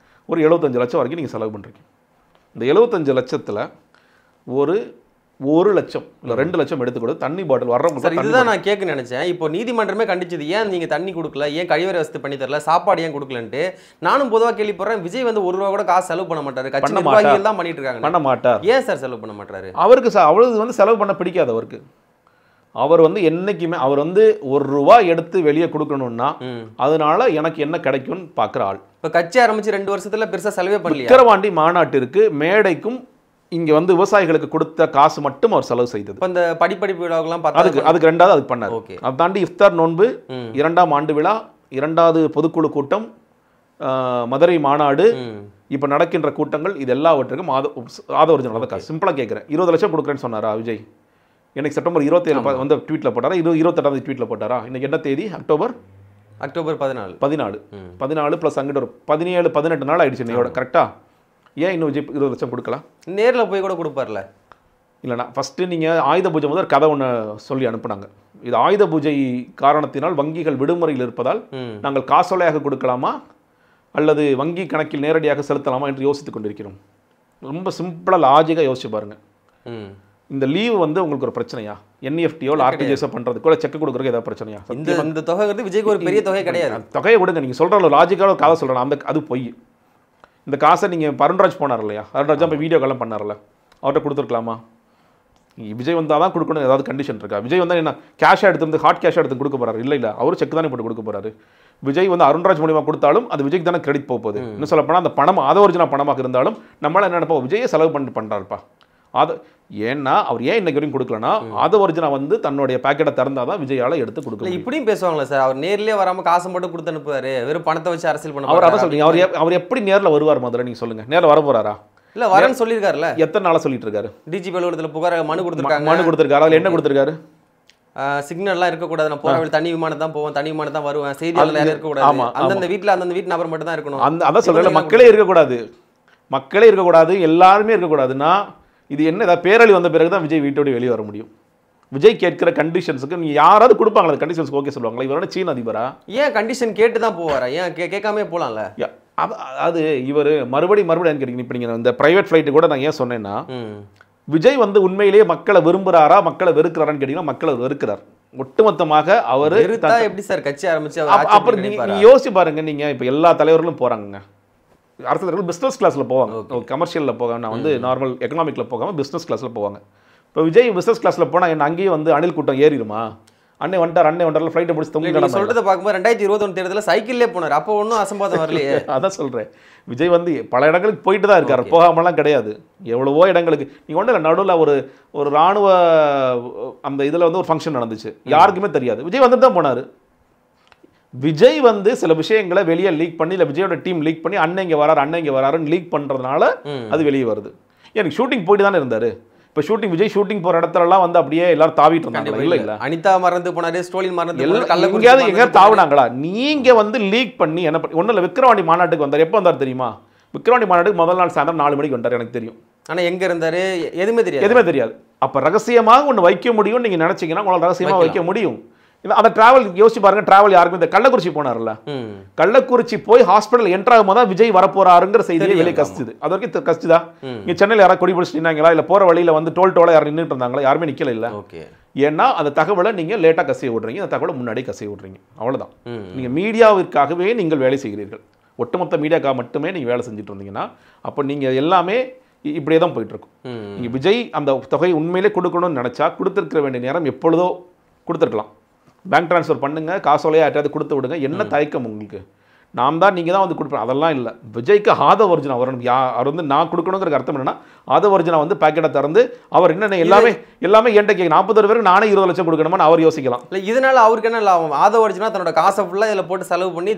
ஒரு 75 லட்சம் வரைக்கும் நீங்கள் செலவு பண்ணுறீங்க. இந்த 75 லட்சத்தில் ஒரு 1 லட்சம் இல்லை 2 லட்சம் எடுத்துக்கூட தண்ணி பாட்டில் வர்றவங்க. சார், இதுதான் நான் கேட்க நினைச்சேன். இப்போ நீதிமன்றமே கண்டிச்சது, ஏன் நீங்கள் தண்ணி கொடுக்கல, ஏன் கழிவறை வசதி பண்ணி தரல, சாப்பாடு ஏன் கொடுக்கலன்ட்டு. நானும் பொதுவாக கேள்விப்படுறேன், விஜய் வந்து 1 ரூபா கூட காசு செலவு பண்ண மாட்டாரு, கட்சி நிர்வாகிகள் தான் பண்ணிட்டு இருக்காங்க. பண்ண மாட்டார். ஏன் சார் செலவு பண்ண மாட்டாரு? அவருக்கு அவ்வளவு வந்து செலவு பண்ண பிடிக்காது அவருக்கு. அவர் வந்து என்னைக்குமே அவர் வந்து 1 ரூபா எடுத்து வெளியே கொடுக்கணும்னா அதனால எனக்கு என்ன கிடைக்கும்னு பார்க்குற ஆள். இப்போ கட்சி ஆரம்பிச்சு 2 வருஷத்துல பெருசாக செலவே பண்ணல. விக்கிரவாண்டி மாநாட்டிற்கு மேடைக்கும் இங்கே வந்து விவசாயிகளுக்கு கொடுத்த காசு மட்டும் அவர் செலவு செய்தது. இப்போ இந்த படிப்படிப்பு விழாக்கெல்லாம் அதுக்கு 2வது அதுக்கு பண்ணார். அதை தாண்டி இஃப்தார் நோன்பு, 2ஆம் ஆண்டு விழா, 2வது பொதுக்குழு கூட்டம், மதுரை மாநாடு, இப்போ நடக்கின்ற கூட்டங்கள், இது எல்லாவற்றுக்கும் ஆதவர்ஜனோட காசு. சிம்பிளாக கேட்குறேன், 20 லட்சம் கொடுக்குறேன்னு சொன்னாரா விஜய்? இன்னைக்கு செப்டம்பர் 27 வந்து ட்வீட்டில் போட்டாரா? 28ஆம் ட்வீட்டில் போட்டாரா? இன்னைக்கு என்ன தேதி? அக்டோபர் 14 ப்ளஸ் அங்கிட்ட ஒரு 17 18 நாள் ஆயிடுச்சு இன்னையோட. கரெக்டா? ஏன் இன்னும் விஜய் 20 லட்சம் கொடுக்கலாம்? நேரில் போய் கூட கொடுப்பார்ல. இல்லைண்ணா, ஃபஸ்ட்டு நீங்கள் ஆயுத பூஜை முதல் கதை ஒன்று சொல்லி அனுப்புனாங்க. இது ஆயுத பூஜை காரணத்தினால் வங்கிகள் விடுமுறையில் இருப்பதால் நாங்கள் காசோலையாக கொடுக்கலாமா அல்லது வங்கி கணக்கில் நேரடியாக செலுத்தலாமா என்று யோசித்துக் கொண்டிருக்கிறோம். ரொம்ப சிம்பிளாக லாஜிக்காக யோசிச்சு பாருங்க. இந்த லீவ் வந்து உங்களுக்கு ஒரு பிரச்சனையா? என்இஎஃப்டியோ ஆர்டிஜிஎஸோ பண்ணுறதுக்கு கூட செக் கொடுக்குறதுக்கு ஏதாவது பிரச்சனையா? இந்த தொகைங்கிறது விஜய்க்கு ஒரு பெரிய தொகை கிடையாது. தொகையை கொடுங்க, நீங்கள் சொல்கிற லாஜிக்காக ஒரு கதை சொல்கிறேன், அது பொய். இந்த காசை நீங்கள் அருண்ராஜ் போனார் இல்லையா, அருண்ராஜ் தான் இப்போ வீடியோ காலம் பண்ணார்ல, அவர்கிட்ட கொடுத்துருக்கலாமா? விஜய் வந்தால் தான் கொடுக்கணும் ஏதாவது கண்டிஷன் இருக்கா? விஜய் வந்தால் என்ன கேஷாக எடுத்து ஹாட் கேஷாக எடுத்து கொடுக்க போகிறாரு? இல்லை அவரும் செக் தானே போட்டு கொடுக்க போகிறாரு. விஜய் வந்து அருண்ராஜ் மூலியமாக கொடுத்தாலும் அது விஜய்க்கு தானே கிரெடிட் போகுது. இன்னும் சொல்ல போனால் அந்த பணம் ஒரிஜினல் பணமாக இருந்தாலும் நம்மளால் என்ன நினைப்போம், விஜயை செலவு பண்ணுறாருப்பா. அது ஏன்னா அவர் ஏன் இன்னைக்கு வரைக்கும் கொடுக்கலன்னா ஒரிஜினா வந்து தன்னுடைய பேக்கெட்டை திறந்தாதான் விஜயால எடுத்து கொடுக்கல. இப்படியும் பேசுவாங்களா சார்? அவர் நேர்லயே வராம காசு மட்டும் கொடுத்து அனுப்புவாரு, வெறும் பணத்தை வச்சு அரசியல் பண்ண. அவர் அதான் சொல்றீங்க, அவர் எப்படி நேரில் வருவார்? முதல்ல நீங்க சொல்லுங்க, நேரில் வர போறாரா? இல்ல வரேன்னு சொல்லியிருக்காருல்ல. எத்தனை நாளா சொல்லிட்டு இருக்காரு? டிஜிபி அலுவலகத்தில் புகார் மனு கொடுத்துருக்காங்க. அதில் என்ன கொடுத்துருக்காரு? சிக்னல்லாம் இருக்கக்கூடாது, நான் போற வழி தனி விமானம் தான் போவேன், தனி விமானம் தான் வருவேன், செய்தியாளர் யாரும் இருக்கக்கூடாது, அந்தந்த வீட்டு நபர் மட்டும் தான் இருக்கணும். அதான் சொல்றேன், மக்களே இருக்கக்கூடாது, எல்லாருமே இருக்கக்கூடாதுன்னா இது என்ன? ஏதாவது பேரழி வந்த பிறகு தான் விஜய் வீட்டோடு வெளியே வர முடியும். விஜய் கேட்கிற கண்டிஷன்ஸுக்கு நீங்க யாராவது கொடுப்பாங்களா? அந்த கண்டிஷன்ஸ்க்கு ஓகே சொல்லுவாங்களா? இவரோட சீன அதிபரா? ஏன் கண்டிஷன் கேட்டு தான் போவாரா? ஏன் கேட்காமே போகலாம்ல? அது இவர் மறுபடியும் கேட்குறீங்க. இப்போ நீங்கள் இந்த பிரைவேட் ஃப்ளைட்டு கூட நான் ஏன் சொன்னேன்னா, விஜய் வந்து உண்மையிலேயே மக்களை விரும்புகிறாரா மக்களை வெறுக்கிறாரான்னு கேட்டீங்கன்னா மக்களை வெறுக்கிறார் ஒட்டுமொத்தமாக. அவர் எப்படி சார் கட்சி ஆரம்பிச்சு? அப்புறம் நீங்க யோசிச்சு பாருங்க, நீங்க இப்போ எல்லா தலைவர்களும் போறாங்க, அரசு தலைவர்கள் பிஸ்னஸ் கிளாஸில் போவாங்க, கமர்ஷியலில் போவாங்க, நான் வந்து நார்மல் எக்கனாமிக்கில் போகாமல் பிஸ்னஸ் கிளாஸில் போவாங்க. இப்போ விஜய் பிஸ்னஸ் கிளாஸில் போனால் என்ன அங்கேயும் வந்து அணில் கூட்டம் ஏறிடுமா? அண்ணே வந்துட்டார் ஃப்ளைட்டை பிடிச்சி தொங்கி நீங்க சொல்றதை பார்க்கும்போது 2021 தேர்தலில் சைக்கிள்லே போனார், அப்போ ஒன்றும் அசம்பாதம் வரலையே. அதான் சொல்கிறேன், விஜய் வந்து பல இடங்களுக்கு போயிட்டு தான் இருக்காரு, போகாமலாம் கிடையாது. எவ்வளவோ இடங்களுக்கு நீங்கள் ஒன்றும் இல்லை, நடுவில் ஒரு இராணுவ அந்த இதில் வந்து ஒரு ஃபங்க்ஷன் நடந்துச்சு, யாருக்குமே தெரியாது, விஜய் வந்துட்டு தான் போனார். விஜய் வந்து சில விஷயங்களை வெளியே லீக் பண்ணி, இல்லை விஜயோட டீம் லீக் பண்ணி அண்ணன் இங்கே வராருன்னு லீக் பண்ணுறதுனால அது வெளியே வருது. எனக்கு ஷூட்டிங் போயிட்டு தானே இருந்தார். இப்போ விஜய் ஷூட்டிங் போகிற இடத்துலலாம் வந்து அப்படியே எல்லாரும் தாவிட்டு இருந்தாங்க. இல்லை அனிதா மறந்து போனாரு, ஸ்டோலின் மறந்து எங்கேயாவது தாவினாங்களா? நீங்க வந்து லீக் பண்ணி என்ன ஒன்றும் இல்லை, விக்ரவாண்டி மாநாட்டுக்கு வந்தார். எப்போ வந்தார் தெரியுமா? விக்ரவாண்டி மாநாட்டுக்கு முதல் நாள் சாயந்தரம் 4 மணிக்கு வந்தார், எனக்கு தெரியும். ஆனால் எங்கே இருந்தார் எதுவுமே தெரியாது. அப்போ ரகசியமாக ஒன்று வைக்க முடியும்னு நீங்கள் நினச்சிங்கன்னா உங்களால் ரகசியமாக வைக்க முடியும். அந்த டிராவல் யோசிச்சு பாருங்க, டிராவல் யாருக்கும் இந்த கள்ளக்குறிச்சி போனார்ல, கள்ளக்குறிச்சி போய் ஹாஸ்பிட்டல் என்ட்ராகும் போது விஜய் வரப்போறாருங்கிற செய்தியை வெளியே கசிச்சுது. அது வரைக்கும் கசிச்சுதா? இங்கே சென்னையில் யாராவது கொடி பிடிச்சி நின்னாங்களா, இல்லை போகிற வழியில் வந்து டோலா யாரும் நின்றுட்டு இருந்தாங்களா? யாருமே நிற்கல. இல்லை, ஏன்னா அந்த தகவலை நீங்கள் லேட்டாக கசிய விடுறீங்க, அந்த தகவலை முன்னாடி கசிய விடுறீங்க, அவ்வளோதான். நீங்கள் மீடியாவிற்காகவே நீங்கள் வேலை செய்கிறீர்கள், ஒட்டுமொத்த மீடியாக்காக மட்டுமே நீங்கள் வேலை செஞ்சுட்டு இருந்தீங்கன்னா அப்போ நீங்கள் எல்லாமே இப்படியே தான் போயிட்டுருக்கும். நீங்கள் விஜய் அந்த தொகையை உண்மையிலே கொடுக்கணும்னு நினச்சா கொடுத்துருக்க வேண்டிய நேரம் எப்பொழுதோ கொடுத்துருக்கலாம். பேங்க் ட்ரான்ஸ்ஃபர் பண்ணுங்க, காசோலையாக யார்ட்டாவது கொடுத்து விடுங்க, என்ன தயக்கம் உங்களுக்கு? நீங்கள் தான் வந்து கொடுப்பேன், அதெல்லாம் இல்லை. விஜய்க்கு ஆதவ அர்ஜுனா வரணும். அவர் வந்து நான் கொடுக்கணுங்கிற அர்த்தம் என்னன்னா, ஆதவ அர்ஜுனா வந்து பேக்கெட்டை திறந்து அவர் என்னென்ன எல்லாமே என்கிட்ட கேட்க 40 பேருக்கு நானே 20 லட்சம் கொடுக்கணுமான்னு அவர் யோசிக்கலாம். இல்லை, இதனால அவருக்கு என்ன லாபம்? ஆதவ அர்ஜுனா தன்னோட காசை ஃபுல்லாக இதில் போட்டு செலவு பண்ணி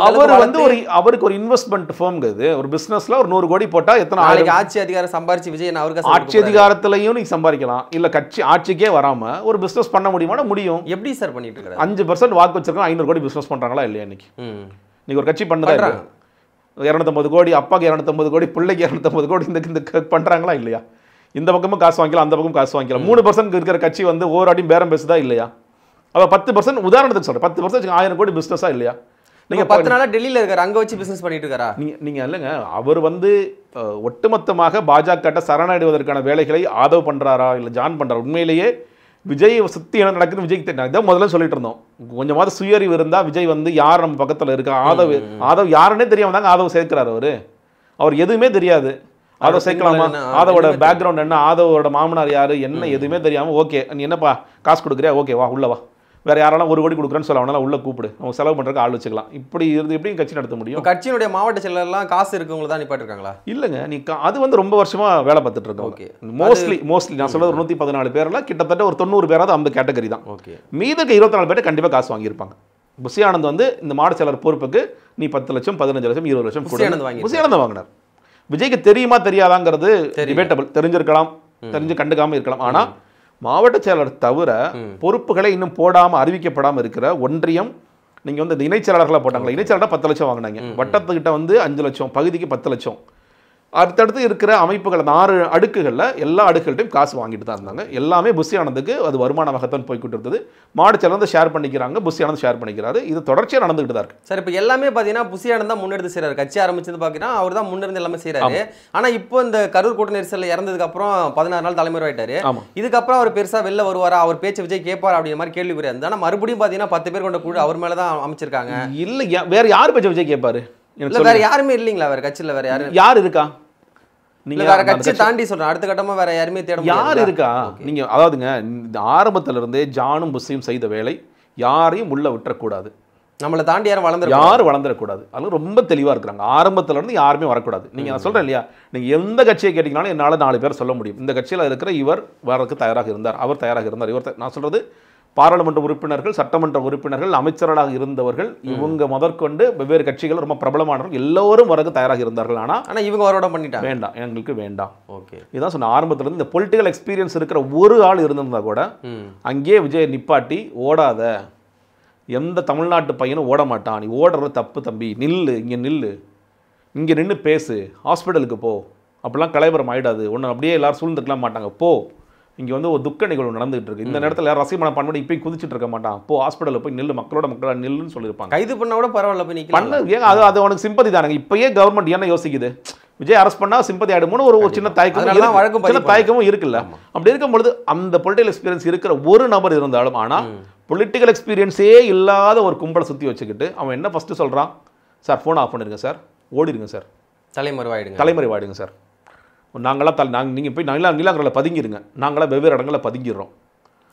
அவர் வந்து அவருக்கு ஒரு இன்வெஸ்ட்மெண்ட் ஃபர்ம்ங்க. இது ஒரு பிஸ்னஸ்ல ஒரு 100 கோடி போட்டால் எத்தனை ஆட்சி அதிகாரம் சம்பாரிச்சு விஜய் அவருக்கு ஆட்சி அதிகாரத்திலையும் நீங்க சம்பாதிக்கலாம், இல்லை கட்சி ஆட்சிக்கே வராமல் ஒரு பிஸ்னஸ் பண்ண முடியுமா? முடியும். எப்படி சார் பண்ணிட்டு இருக்காரு? 5% வாக்கு வச்சிருக்கோம், 500 கோடி பிஸ்னஸ் பண்ணுறாங்களா இல்லையா? இன்னைக்கு ஒரு கட்சி பண்ணதா 250 கோடி, அப்பாக்கு 250 கோடி, பிள்ளைக்கு 250 கோடி இந்த பண்ணுறாங்களா இல்லையா? இந்த பக்கமும் காசு வாங்கிக்கலாம், அந்த பக்கமும் காசு வாங்கிக்கலாம். 3% இருக்கிற கட்சி வந்து ஒவ்வொரு பேரம் பேசுதா இல்லையா? அப்போ 10% உதாரணத்துக்கு சொல்கிறேன், 10% 1000 கோடி பிஸ்னஸா இல்லையா? நீங்கள் 10 நாளாக டெல்லியில் இருக்காரு, அங்கே வச்சு பிஸ்னஸ் பண்ணிட்டு இருக்காரா? நீங்கள் இல்லைங்க, அவர் வந்து ஒட்டுமொத்தமாக பாஜக சரணடைவதற்கான வேலைகளை ஆதவ் பண்ணுறாரா இல்லை ஜான் பண்ணுறாரா? உண்மையிலேயே விஜய் சுற்றி என்ன நடக்குதுன்னு விஜய்க்கு தெரியும். இதான் முதல்ல சொல்லிட்டு இருந்தோம், கொஞ்சமாவது சுயறிவு இருந்தால் விஜய் வந்து யார் நம்ம பக்கத்தில் இருக்கா, ஆதவ் யாருன்னே தெரியாம தாங்க ஆதவ் சேர்க்கிறாரு. அவர் எதுவுமே தெரியாது, ஆதவ் சேர்க்கலாமா, ஆதவோட பேக்ரவுண்ட் என்ன, ஆதவோட மாமனார் யாரு என்ன எதுவுமே தெரியாமல் ஓகே நீ என்னப்பா காசு கொடுக்குறியா, ஓகே வா உள்ள வா, வேற யாரெல்லாம் 1 கோடி கொடுக்குறேன்னு சொல்ல அவனால உள்ள கூப்பிடு, அவங்க செலவு பண்ணுறதுக்கு ஆள் வச்சுக்கலாம். இப்படி இருந்து எப்படி கட்சி நடத்த முடியும்? கட்சியினுடைய மாவட்ட செயலர்லாம் காசு இருக்கவங்க தான் நிப்பாட்டிருக்காங்களா? இல்லைங்க, அது வந்து ரொம்ப வருஷமா வேலை பார்த்துட்டு இருக்கோம். ஓகே, மோஸ்ட்லி நான் சொல்றது 114 பேர்ல கிட்டத்தட்ட ஒரு 90 பேராவது அந்த கேட்டகரி தான். ஓகே, மீதுக்கு 24 பேர் கண்டிப்பாக காசு வாங்கியிருப்பாங்க. புசி ஆனந்த் வந்து இந்த மாவட்ட செயலர் பொறுப்புக்கு நீ 10 லட்சம் 15 லட்சம் 20 லட்சம் புசி ஆனந்த் வாங்கினார். விஜய்க்கு தெரியுமா தெரியாதாங்கிறது டிபேட்டபிள், தெரிஞ்சிருக்கலாம், தெரிஞ்சு கண்டுக்காம இருக்கலாம். ஆனா மாவட்ட செயலர் தவிர பொறுப்புகளை இன்னும் போடாமல் அறிவிக்கப்படாமல் இருக்கிற ஒன்றியம், நீங்கள் வந்து இந்த இணைச் செயலாளர்களாக போட்டாங்களா, இணைச் செயலாளர் 10 லட்சம் வாங்கினாங்க, வட்டத்துக்கிட்ட வந்து 5 லட்சம், பகுதிக்கு 10 லட்சம், அடுத்தடுத்து இருக்கிற அமைப்புகள் 6 அடுக்குகளில் எல்லா அடுக்குகள்ட்டையும் காசு வாங்கிட்டு தான் இருந்தாங்க. எல்லாமே புசி ஆனந்துக்கு அது வருமானமாகத்தான் போய்கிட்டு இருந்தது. மாவட்ட செயலர் வந்து ஷேர் பண்ணிக்கிறாங்க, புசி ஆனந்த் ஷேர் பண்ணிக்கிறாரு. இது தொடர்ச்சியாக நடந்துகிட்டு தான் இருக்கு. சார், இப்போ எல்லாமே பார்த்தீங்கன்னா புசி ஆனந்த் தான் முன்னெடுத்து செய்கிறார். கட்சி ஆரம்பிச்சது பார்த்தீங்கன்னா அவர் தான் முன்னிருந்து எல்லாமே செய்கிறாரு. ஆனால் இப்போ இந்த கரூர் கூட்ட நெரிசலில் இறந்ததுக்கு அப்புறம் 16 நாள் தலைமுறை ஆயிட்டாரு. இதுக்கப்புறம் அவர் பெருசாக வெளில வருவாரா, அவர் பேச்சு விஜய் கேட்பார் அப்படிங்கிற மாதிரி கேள்விக்குறியா இருந்தா, ஆனால் மறுபடியும் பார்த்தீங்கன்னா 10 பேர் கொண்ட குழு அவர் மேலே தான் அமைச்சிருக்காங்க. இல்லை, வேற யார் பேச்சு விஜய் கேட்பாரு? இல்லை, வேற யாருமே இல்லைங்களா வேற கட்சியில்? வேற யார் இருக்கா? நீங்க வேற கட்சி தாண்டி சொல்றேன், அடுத்த கட்டமா வேற யாருமே தேட யார் இருக்கா? நீங்க அதாவதுங்க, இந்த ஆரம்பத்துல இருந்தே ஜானும் புஷியும் செய்த வேலை யாரையும் உள்ள விட்டுறக்கூடாது, நம்மளை தாண்டி யாரும் வளர்ந்துடக்கூடாது. அதெல்லாம் ரொம்ப தெளிவா இருக்கிறாங்க. ஆரம்பத்துல இருந்து யாருமே வரக்கூடாது. நீங்க நான் சொல்றேன் இல்லையா, நீங்க எந்த கட்சியை கேட்டீங்கன்னாலும் என்னால 4 பேர் சொல்ல முடியும். இந்த கட்சியில இருக்கிற இவர் வரக்கு தயாராக இருந்தார், அவர் தயாராக இருந்தார், இவர் நான் சொல்றது பாராளுமன்ற உறுப்பினர்கள், சட்டமன்ற உறுப்பினர்கள், அமைச்சர்களாக இருந்தவர்கள், இவங்க முதற்கொண்டு வெவ்வேறு கட்சிகள் ரொம்ப பிரபலமானவர்கள் எல்லோரும் வரக்கு தயாராக இருந்தார்கள். ஆனால் இவங்க அவரோட பண்ணிட்டாங்க, வேண்டாம் எங்களுக்கு வேண்டாம். ஓகே, இதான் சொன்ன ஆரம்பத்துல இருந்து இந்த பொலிட்டிக்கல் எக்ஸ்பீரியன்ஸ் இருக்கிற ஒரு ஆள் இருந்திருந்தா கூட அங்கேயே விஜய் நிப்பாட்டி, ஓடாத, எந்த தமிழ்நாட்டு பையனும் ஓட மாட்டான், நீ ஓடுறது தப்பு தம்பி, நில்லு, இங்கே நில்லு, இங்கே நின்று பேசு, ஹாஸ்பிட்டலுக்கு போ, அப்படிலாம் கலைவரம் ஆகிடாது, ஒன்று அப்படியே எல்லாரும் சூழ்ந்துக்கலாம் மாட்டாங்க, போ, இங்கே வந்து ஒரு துக்க நிகழ்வு நடந்துகிட்டு இருக்கு, இந்த நேரத்தில் ரசிகமான பண்ணி இப்போ குதிச்சுட்டு இருக்க மாட்டான், போ ஹாஸ்பிட்டலில் போய் நில்லு, மக்களோட நில்லுன்னு சொல்லியிருப்பாங்க. கைது பண்ண கூட பரவாயில்ல, போய் பண்ண ஏங்க, அது அவனுக்கு சிம்பதி தானுங்க. இப்பயே கவர்மெண்ட் என்ன யோசிக்குது, விஜய் அரெஸ்ட் பண்ணா சிம்பதி ஆயிடுமோன்னு ஒரு சின்ன தயக்கமும் இருக்குல்ல. அப்படி இருக்கும்பொழுது அந்த பொலிட்டிக்கல் எக்ஸ்பீரியன்ஸ் இருக்கிற ஒரு நபர் இருந்தாலும், ஆனால் பொலிட்டிக்கல் எக்ஸ்பீரியன்ஸே இல்லாத ஒரு கும்பலை சுற்றி வச்சுக்கிட்டு அவன் என்ன ஃபஸ்ட்டு சொல்கிறான், சார் ஃபோன் ஆஃப் பண்ணிடுங்க சார், ஓடிடுங்க சார், தலைமறைவாயிடுங்க சார், நாங்களாம் நீங்கள் போய் நீலாங்கரில் பதுங்கிடுங்க, நாங்களாம் வெவ்வேறு இடங்களில் பதுங்கிடுறோம்.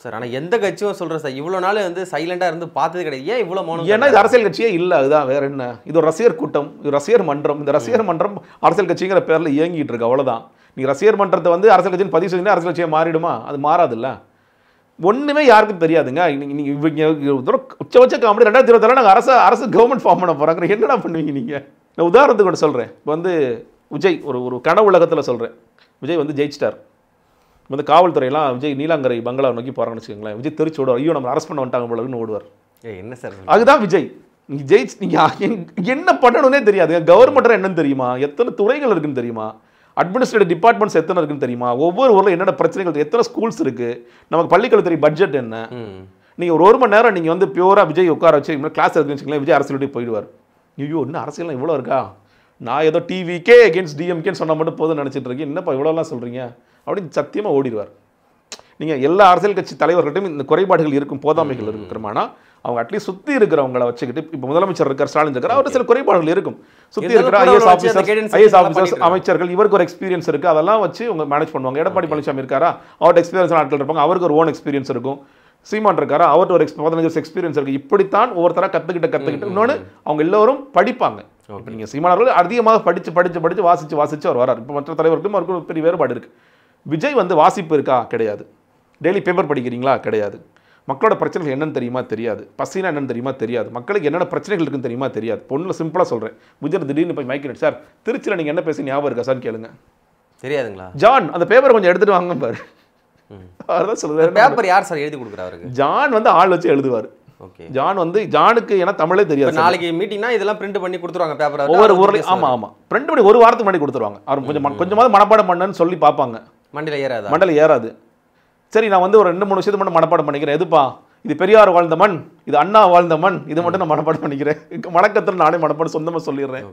சார். ஆனால் எந்த கட்சியும் சொல்கிறேன் சார், இவ்வளோ நாள் வந்து சைலண்டாக இருந்து பார்த்தது கிடையாது. ஏன் இவ்வளோ மௌனம்? ஏன்னா இது அரசியல் கட்சியே இல்லை, அதுதான் வேற என்ன. இது ஒரு ரசிகர் கூட்டம், இது ரசிகர் மன்றம். இந்த ரசிகர் மன்றம் அரசியல் கட்சிங்கிற பேரில் இயங்கிட்டு இருக்கு, அவ்வளோதான். நீ ரசிகர் மன்றத்தை வந்து அரசியல் கட்சின்னு பதிவு செஞ்சீங்கன்னா அரசியல் கட்சியை மாறிடுமா? அது மாறாதுல்ல. ஒன்றுமே யாருக்கும் தெரியாதுங்க. இவங்க உச்சபட்ச காமெடி 2024 நாங்கள் அரசு கவர்மெண்ட் ஃபார்ம் பண்ண போகிறாங்க. என்னடா பண்ணுவீங்க நீங்கள்? நான் உதாரணத்துக்கு ஒன்று சொல்கிறேன். இப்போ வந்து விஜய் ஒரு கனவு உலகத்தில் சொல்கிறேன். விஜய் வந்து ஜெயிச்சிட்டார். வந்து காவல்துறையெல்லாம் விஜய் நீலாங்கரை பங்களா நோக்கி போகிறாங்கன்னு வச்சுக்கோங்களேன். விஜய் திருச்சி ஓடுவார். ஐயோ நம்ம அரெஸ்ட் பண்ண வந்துட்டாங்க போலன்னு ஓடுவார். என்ன சார் அதுதான் விஜய். நீங்கள் ஜெயிச்சு நீங்கள் என்ன பண்ணணும்னே தெரியாது. கவர்மெண்ட்டாக என்னன்னு தெரியுமா? எத்தனை துறைகள் இருக்குன்னு தெரியுமா? அட்மினிஸ்ட்ரேட்டிவ் டிபார்ட்மெண்ட்ஸ் எத்தனை இருக்குன்னு தெரியுமா? ஒவ்வொரு ஊரில் என்னென்ன பிரச்சனைகள், எத்தனை ஸ்கூல்ஸ் இருக்குது, நமக்கு பள்ளிக்கல்வித்துறை பட்ஜெட் என்ன. நீங்கள் ஒரு மணி நேரம் நீங்கள் வந்து பியூராக விஜய் உட்கார வச்சு கிளாஸ் இருக்குன்னு வச்சுக்கோங்களேன். விஜய் அரசியல் விட்டு போயிடுவார். ஐயோ இன்னும் அரசியல்லாம் இவ்வளோ இருக்கா? நான் ஏதோ டிவிக்கே அகேன்ஸ்ட் டிஎம்கேன்னு சொன்னால் மட்டும் போதும் நினச்சிட்டு இருக்கேன். என்னப்பா இவ்வளோலாம் சொல்கிறீங்க அப்படின்னு சத்தியமாக ஓடிடுவார். நீங்கள் எல்லா அரசியல் கட்சி தலைவர்கள்ட்டையும் இந்த குறைபாடுகள் இருக்கும், போதாமைகள் இருக்குமானா அவங்க அட்லீஸ்ட் சுற்றி இருக்கிறவங்களை வச்சுக்கிட்டு, இப்போ முதலமைச்சர் இருக்கார், ஸ்டாலின் இருக்கார், அவருக்கு சில குறைபாடுகள் இருக்கும். சுற்றி இருக்கிற ஐஏஎஸ் ஆஃபீஸர்ஸ் அமைச்சர்கள் இவருக்கு ஒரு எக்ஸ்பீரியன்ஸ் இருக்குது, அதெல்லாம் வச்சு அவங்க மேனேஜ் பண்ணுவாங்க. எடப்பாடி பழனிசாமி இருக்காரா, அவர்கிட்ட எக்ஸ்பீரியன்ஸ் ஆட்கள் இருப்பாங்க, அவருக்கு ஒரு ஓன் எக்ஸ்பீரியன்ஸ் இருக்கும். சீமான் இருக்காரா, அவர்கிட்ட ஒரு 15 வருஷம் எக்ஸ்பீரியன்ஸ் இருக்குது. இப்படித்தான் ஒவ்வொருத்தராக கற்றுக்கிட்டு இன்னொன்று அவங்க எல்லோரும் படிப்பாங்க. இப்போ நீங்கள் சீமானவர்கள் அதிகமாக படித்து வாசித்து அவர் வரார். இப்போ மற்ற தலைவர்களுக்கும் அவருக்கு ஒரு பெரிய வேறுபாடு இருக்குது. விஜய் வந்து வாசிப்பு இருக்கா? கிடையாது. டெய்லி பேப்பர் படிக்கிறீங்களா? கிடையாது. மக்களோட பிரச்சனைகள் என்னன்னு தெரியுமா? தெரியாது. பசினா என்னன்னு தெரியுமா? தெரியாது. மக்களுக்கு என்னென்ன பிரச்சனைகள் இருக்குன்னு தெரியுமா? தெரியாது. பொண்ணுல சிம்பிளாக சொல்கிறேன். விஜய் திடீர்னு போய் மைக்கிறேன், சார் திருச்சியில் நீங்கள் என்ன பேசி ஞாபகம் இருக்கா சார் கேளுங்க. தெரியாதுங்களா? ஜான் அந்த பேப்பரை கொஞ்சம் எடுத்துகிட்டு வாங்க பாரு. அதுதான் சொல்லுவார். பேப்பர் யார் சார் எழுதி கொடுக்குறாரு? ஜான் வந்து ஆள் வச்சு எழுதுவார். ஜான் வந்து ஜானுக்கு ஏன்னா தமிழே தெரியாது. நாளைக்கு மீட்டிங்னா இதெல்லாம் பிரிண்ட் பண்ணி கொடுத்துருவாங்க பேப்பர். ஒவ்வொரு ஊர்லையும் ஆமாம் பிரிண்ட் பண்ணி ஒரு வாரத்துக்கு முன்னாடி கொடுத்துருவாங்க. அவர் கொஞ்சமாவது மனப்பாடம் பண்ணன்னு சொல்லி பார்ப்பாங்க. மண்டல ஏறாது. சரி நான் வந்து ஒரு 2-3 விஷயத்தை மட்டும் மனப்பாடம் பண்ணிக்கிறேன். எதுப்பா? இது பெரியார் வாழ்ந்த மண், இது அண்ணா வாழ்ந்த மண், இது மட்டும் நான் மனப்பாடம் பண்ணிக்கிறேன். வணக்கத்தில் நானே மனப்பாடம் சொந்தமாக சொல்லிடுறேன்.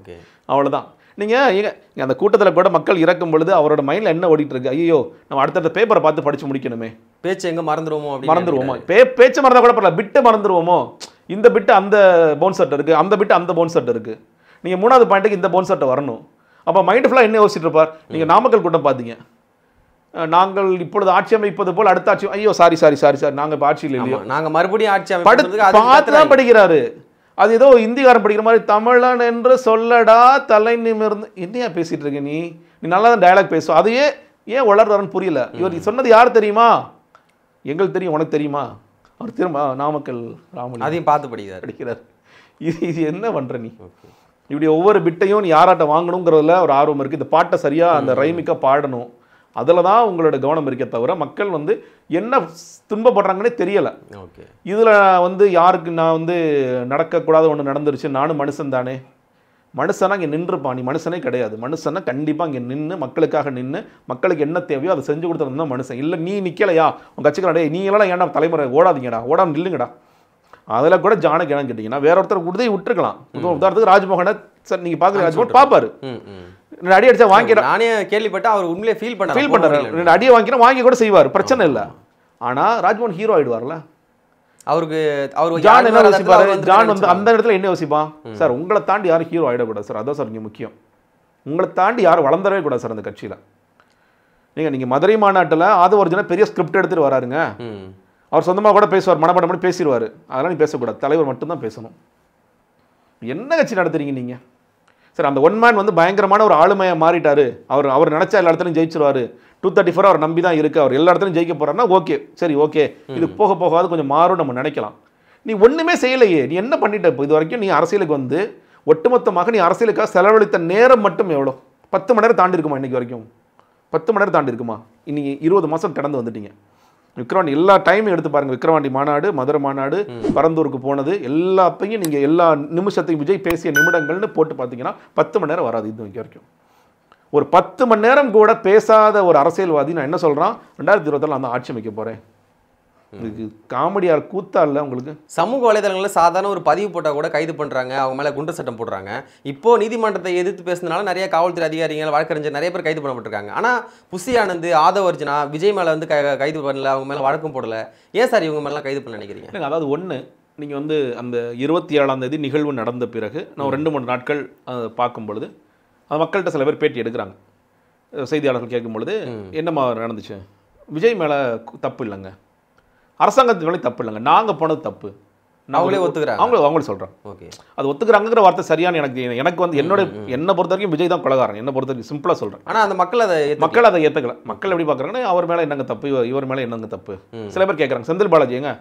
அவ்வளோதான். நீங்கள் அந்த கூட்டத்தில் கூட மக்கள் இறக்கும் பொழுது அவரோட மைண்டில் என்ன ஓடிட்டு இருக்கு? ஐயோ நம்ம அடுத்தடுத்த பேப்பரை பார்த்து படித்து முடிக்கணுமே, பேச்சு எங்கே மறந்துடுவோமோ பேச்சு மறந்தா கூட பரவாயில்ல, பிட்டு மறந்துடுவோமோ. இந்த பிட்டு அந்த போன் செட் இருக்குது, அந்த பிட்டு அந்த போன் செட் இருக்குது. நீங்கள் 3வது பாயிண்ட்டுக்கு இந்த போன் செட்டை வரணும். அப்போ மைண்டு ஃபுல்லாக என்ன யோசிச்சுட்டு இருப்பார்? நீங்கள் நாமக்கல் கூட்டம் பார்த்தீங்க, நாங்கள் இப்பொழுது ஆட்சி அமைப்பது போல் அடுத்த ஆட்சி, ஐயோ சாரி நாங்கள் இப்போ ஆட்சியில் இல்லையோ, நாங்கள் மறுபடியும் ஆட்சி பார்த்து தான் படிக்கிறாரு. அது ஏதோ இந்திக்காரன் படிக்கிற மாதிரி தமிழன் என்று சொல்லடா தலை நிமிர்ந்து என்னையா பேசிட்டு இருக்க நீ நல்லா தான் டயலாக் பேசுவோம். அதையே ஏன் வளர்றாருன்னு புரியல. இவர் சொன்னது யார் தெரியுமா? எங்களுக்கு தெரியும், உனக்கு தெரியுமா? அவர் திரும்ப நாமக்கல் ராமலி அதையும் பார்த்து படிக்கிறார். இது என்ன பண்ற நீ? இப்படி ஒவ்வொரு பிட்டையும் நீ யாராட்ட வாங்கணுங்கிறதுல ஒரு ஆர்வம் இருக்குது. இந்த பாட்டை சரியாக அந்த ரைமிக்காக பாடணும், அதில் தான் உங்களோட கவனம் இருக்கே தவிர மக்கள் வந்து என்ன துன்பப்படுறாங்கன்னே தெரியலை. இதில் வந்து யாருக்கு நான் வந்து நடக்கக்கூடாத ஒன்று நடந்துருச்சு, நானும் மனுஷன் தானே. மனுஷனா இங்கே நின்றுப்பான், நீ மனுஷனே கிடையாது. மனுஷனா கண்டிப்பாக இங்கே நின்று மக்களுக்காக நின்று மக்களுக்கு என்ன தேவையோ அதை செஞ்சு கொடுத்தது தான் மனுஷன். இல்லை நீ நிற்கலையா உங்கள் கட்சிக்காரே, நீ எல்லாம் ஏன்னா தலைமுறை ஓடாதீங்கடா, ஓடாமல் நில்லுங்கடா. அதில் கூட ஜானுக்கு என்னன்னு கேட்டிங்கன்னா வேற ஒருத்தர் உதவி விட்டுருக்கலாம். உதாரணத்துக்கு ராஜ்மோகனை சார் நீங்கள் பார்க்குற ராஜ்மோகன் பார்ப்பாரு, அடி அடிச்சா வாங்கிட, நானே கேள்விப்பட்டேன், அவர் உண்மையிலே ஃபீல் பண்ணாரு, 2 அடியை வாங்கினா வாங்கி கூட செய்வார், பிரச்சனை இல்லை. ஆனால் ராஜ்மோகன் ஹீரோ ஆயிடுவார்ல. அவருக்கு ஜான் என்ன யோசிப்பாரு? ஜான் வந்து அந்த இடத்துல என்ன யோசிப்பான்? சார் உங்களை தாண்டி யாரும் ஹீரோ ஆகிடக்கூடாது சார், அதான் சார் இங்கே முக்கியம். உங்களை தாண்டி யாரும் வளர்ந்துடவே கூடாது சார் அந்த கட்சியில். நீங்கள் மதுரை மாநாட்டில் ஆதவர்ஜனா பெரிய ஸ்கிரிப்ட் எடுத்துகிட்டு வராருங்க. அவர் சொந்தமாக கூட பேசுவார், மனப்பாடம் பண்ணி பேசிடுவார். அதெல்லாம் நீ பேசக்கூடாது, தலைவர் மட்டும்தான் பேசணும். என்ன கட்சி நடத்துறீங்க நீங்கள்? சார் அந்த ஒன் மேன் வந்து பயங்கரமான ஒரு ஆளுமையாக மாறிட்டார். அவர் நினச்சா எல்லா இடத்துலையும் ஜெயிச்சிருவார். 234 அவர் நம்பி தான் இருக்குது, அவர் எல்லா இடத்துலையும் ஜெயிக்க போகிறாருன்னா ஓகே, சரி ஓகே, இது போக போகாது கொஞ்சம் மாறும் நம்ம நினைக்கலாம். நீ ஒன்றுமே செய்யலையே, நீ என்ன பண்ணிட்ட? இப்போ இது வரைக்கும் நீ அரசியலுக்கு வந்து ஒட்டுமொத்தமாக நீ அரசியலுக்காக செலவழித்த நேரம் மட்டும் எவ்வளோ? 10 மணி நேரம் தாண்டி இருக்குமா? இன்றைக்கி வரைக்கும் 10 மணி நேரம் தாண்டி இருக்குமா? இன்னைக்கு 20 மாதம் கடந்து வந்துட்டீங்க. விக்ரவாண்டி எல்லா டைமும் எடுத்து பாருங்கள். விக்ரவாண்டி மாநாடு, மதுரை மாநாடு, பரந்தூருக்கு போனது, எல்லாத்தையும் நீங்கள் எல்லா நிமிஷத்தையும் விஜய் பேசிய நிமிடங்கள்னு போட்டு பார்த்தீங்கன்னா 10 மணி நேரம் வராது. இது வரைக்கும் ஒரு 10 மணி நேரம் கூட பேசாத ஒரு அரசியல்வாதி நான் என்ன சொல்கிறான், 2024 நான் தான் ஆட்சி அமைக்க போகிறேன். இதுக்கு காமெடியால் கூத்தா இல்லை உங்களுக்கு? சமூக வலைதளங்களில் சாதாரண ஒரு பதிவு போட்டால் கூட கைது பண்ணுறாங்க, அவங்க மேலே குண்டர் சட்டம் போடுறாங்க. இப்போ நீதிமன்றத்தை எதிர்த்து பேசுனதுனால நிறைய காவல்துறை அதிகாரிகள், வழக்கறிஞர் நிறைய பேர் கைது பண்ணப்பட்டிருக்காங்க. ஆனால் புசி ஆனந்த், ஆதவர்ஜனா, விஜய் மேலே வந்து கைது பண்ணல, அவங்க மேலே வழக்கம் போடலை. ஏன் சார் இவங்க மேலாம் கைது பண்ண நினைக்கிறீங்க? அதாவது ஒன்று, நீங்கள் வந்து அந்த 27ஆம் தேதி நிகழ்வு நடந்த பிறகு நான் 2-3 நாட்கள் பார்க்கும் பொழுது அது மக்கள்கிட்ட சில பேர் பேட்டி எடுக்கிறாங்க. செய்தியாளர்கள் கேட்கும் பொழுது என்னம்மா நடந்துச்சு? விஜய் மேலே தப்பு இல்லைங்க, அரசாங்கத்து மேலே தப்பு இல்லைங்க, நாங்கள் போனது தப்பு. அவங்களே ஒத்துக்கிறாங்க, அவங்களே சொல்கிறேன். ஓகே, அது ஒத்துக்கிறாங்கிற வார்த்தை சரியான எனக்கு வந்து என்னை பொறுத்த வரைக்கும் விஜய் தான் கொலகாரன், என்னை பொறுத்த வரைக்கும் சிம்பிளாக சொல்கிறேன். ஆனால் அந்த மக்கள் அதை ஏற்றுக்கல. மக்கள் எப்படி பார்க்குறாங்கன்னா அவர் மேலே என்னங்க தப்பு, இவர் மேலே என்னங்க தப்பு. சில பேர் கேட்குறாங்க, செந்தில் பாலாஜிங்க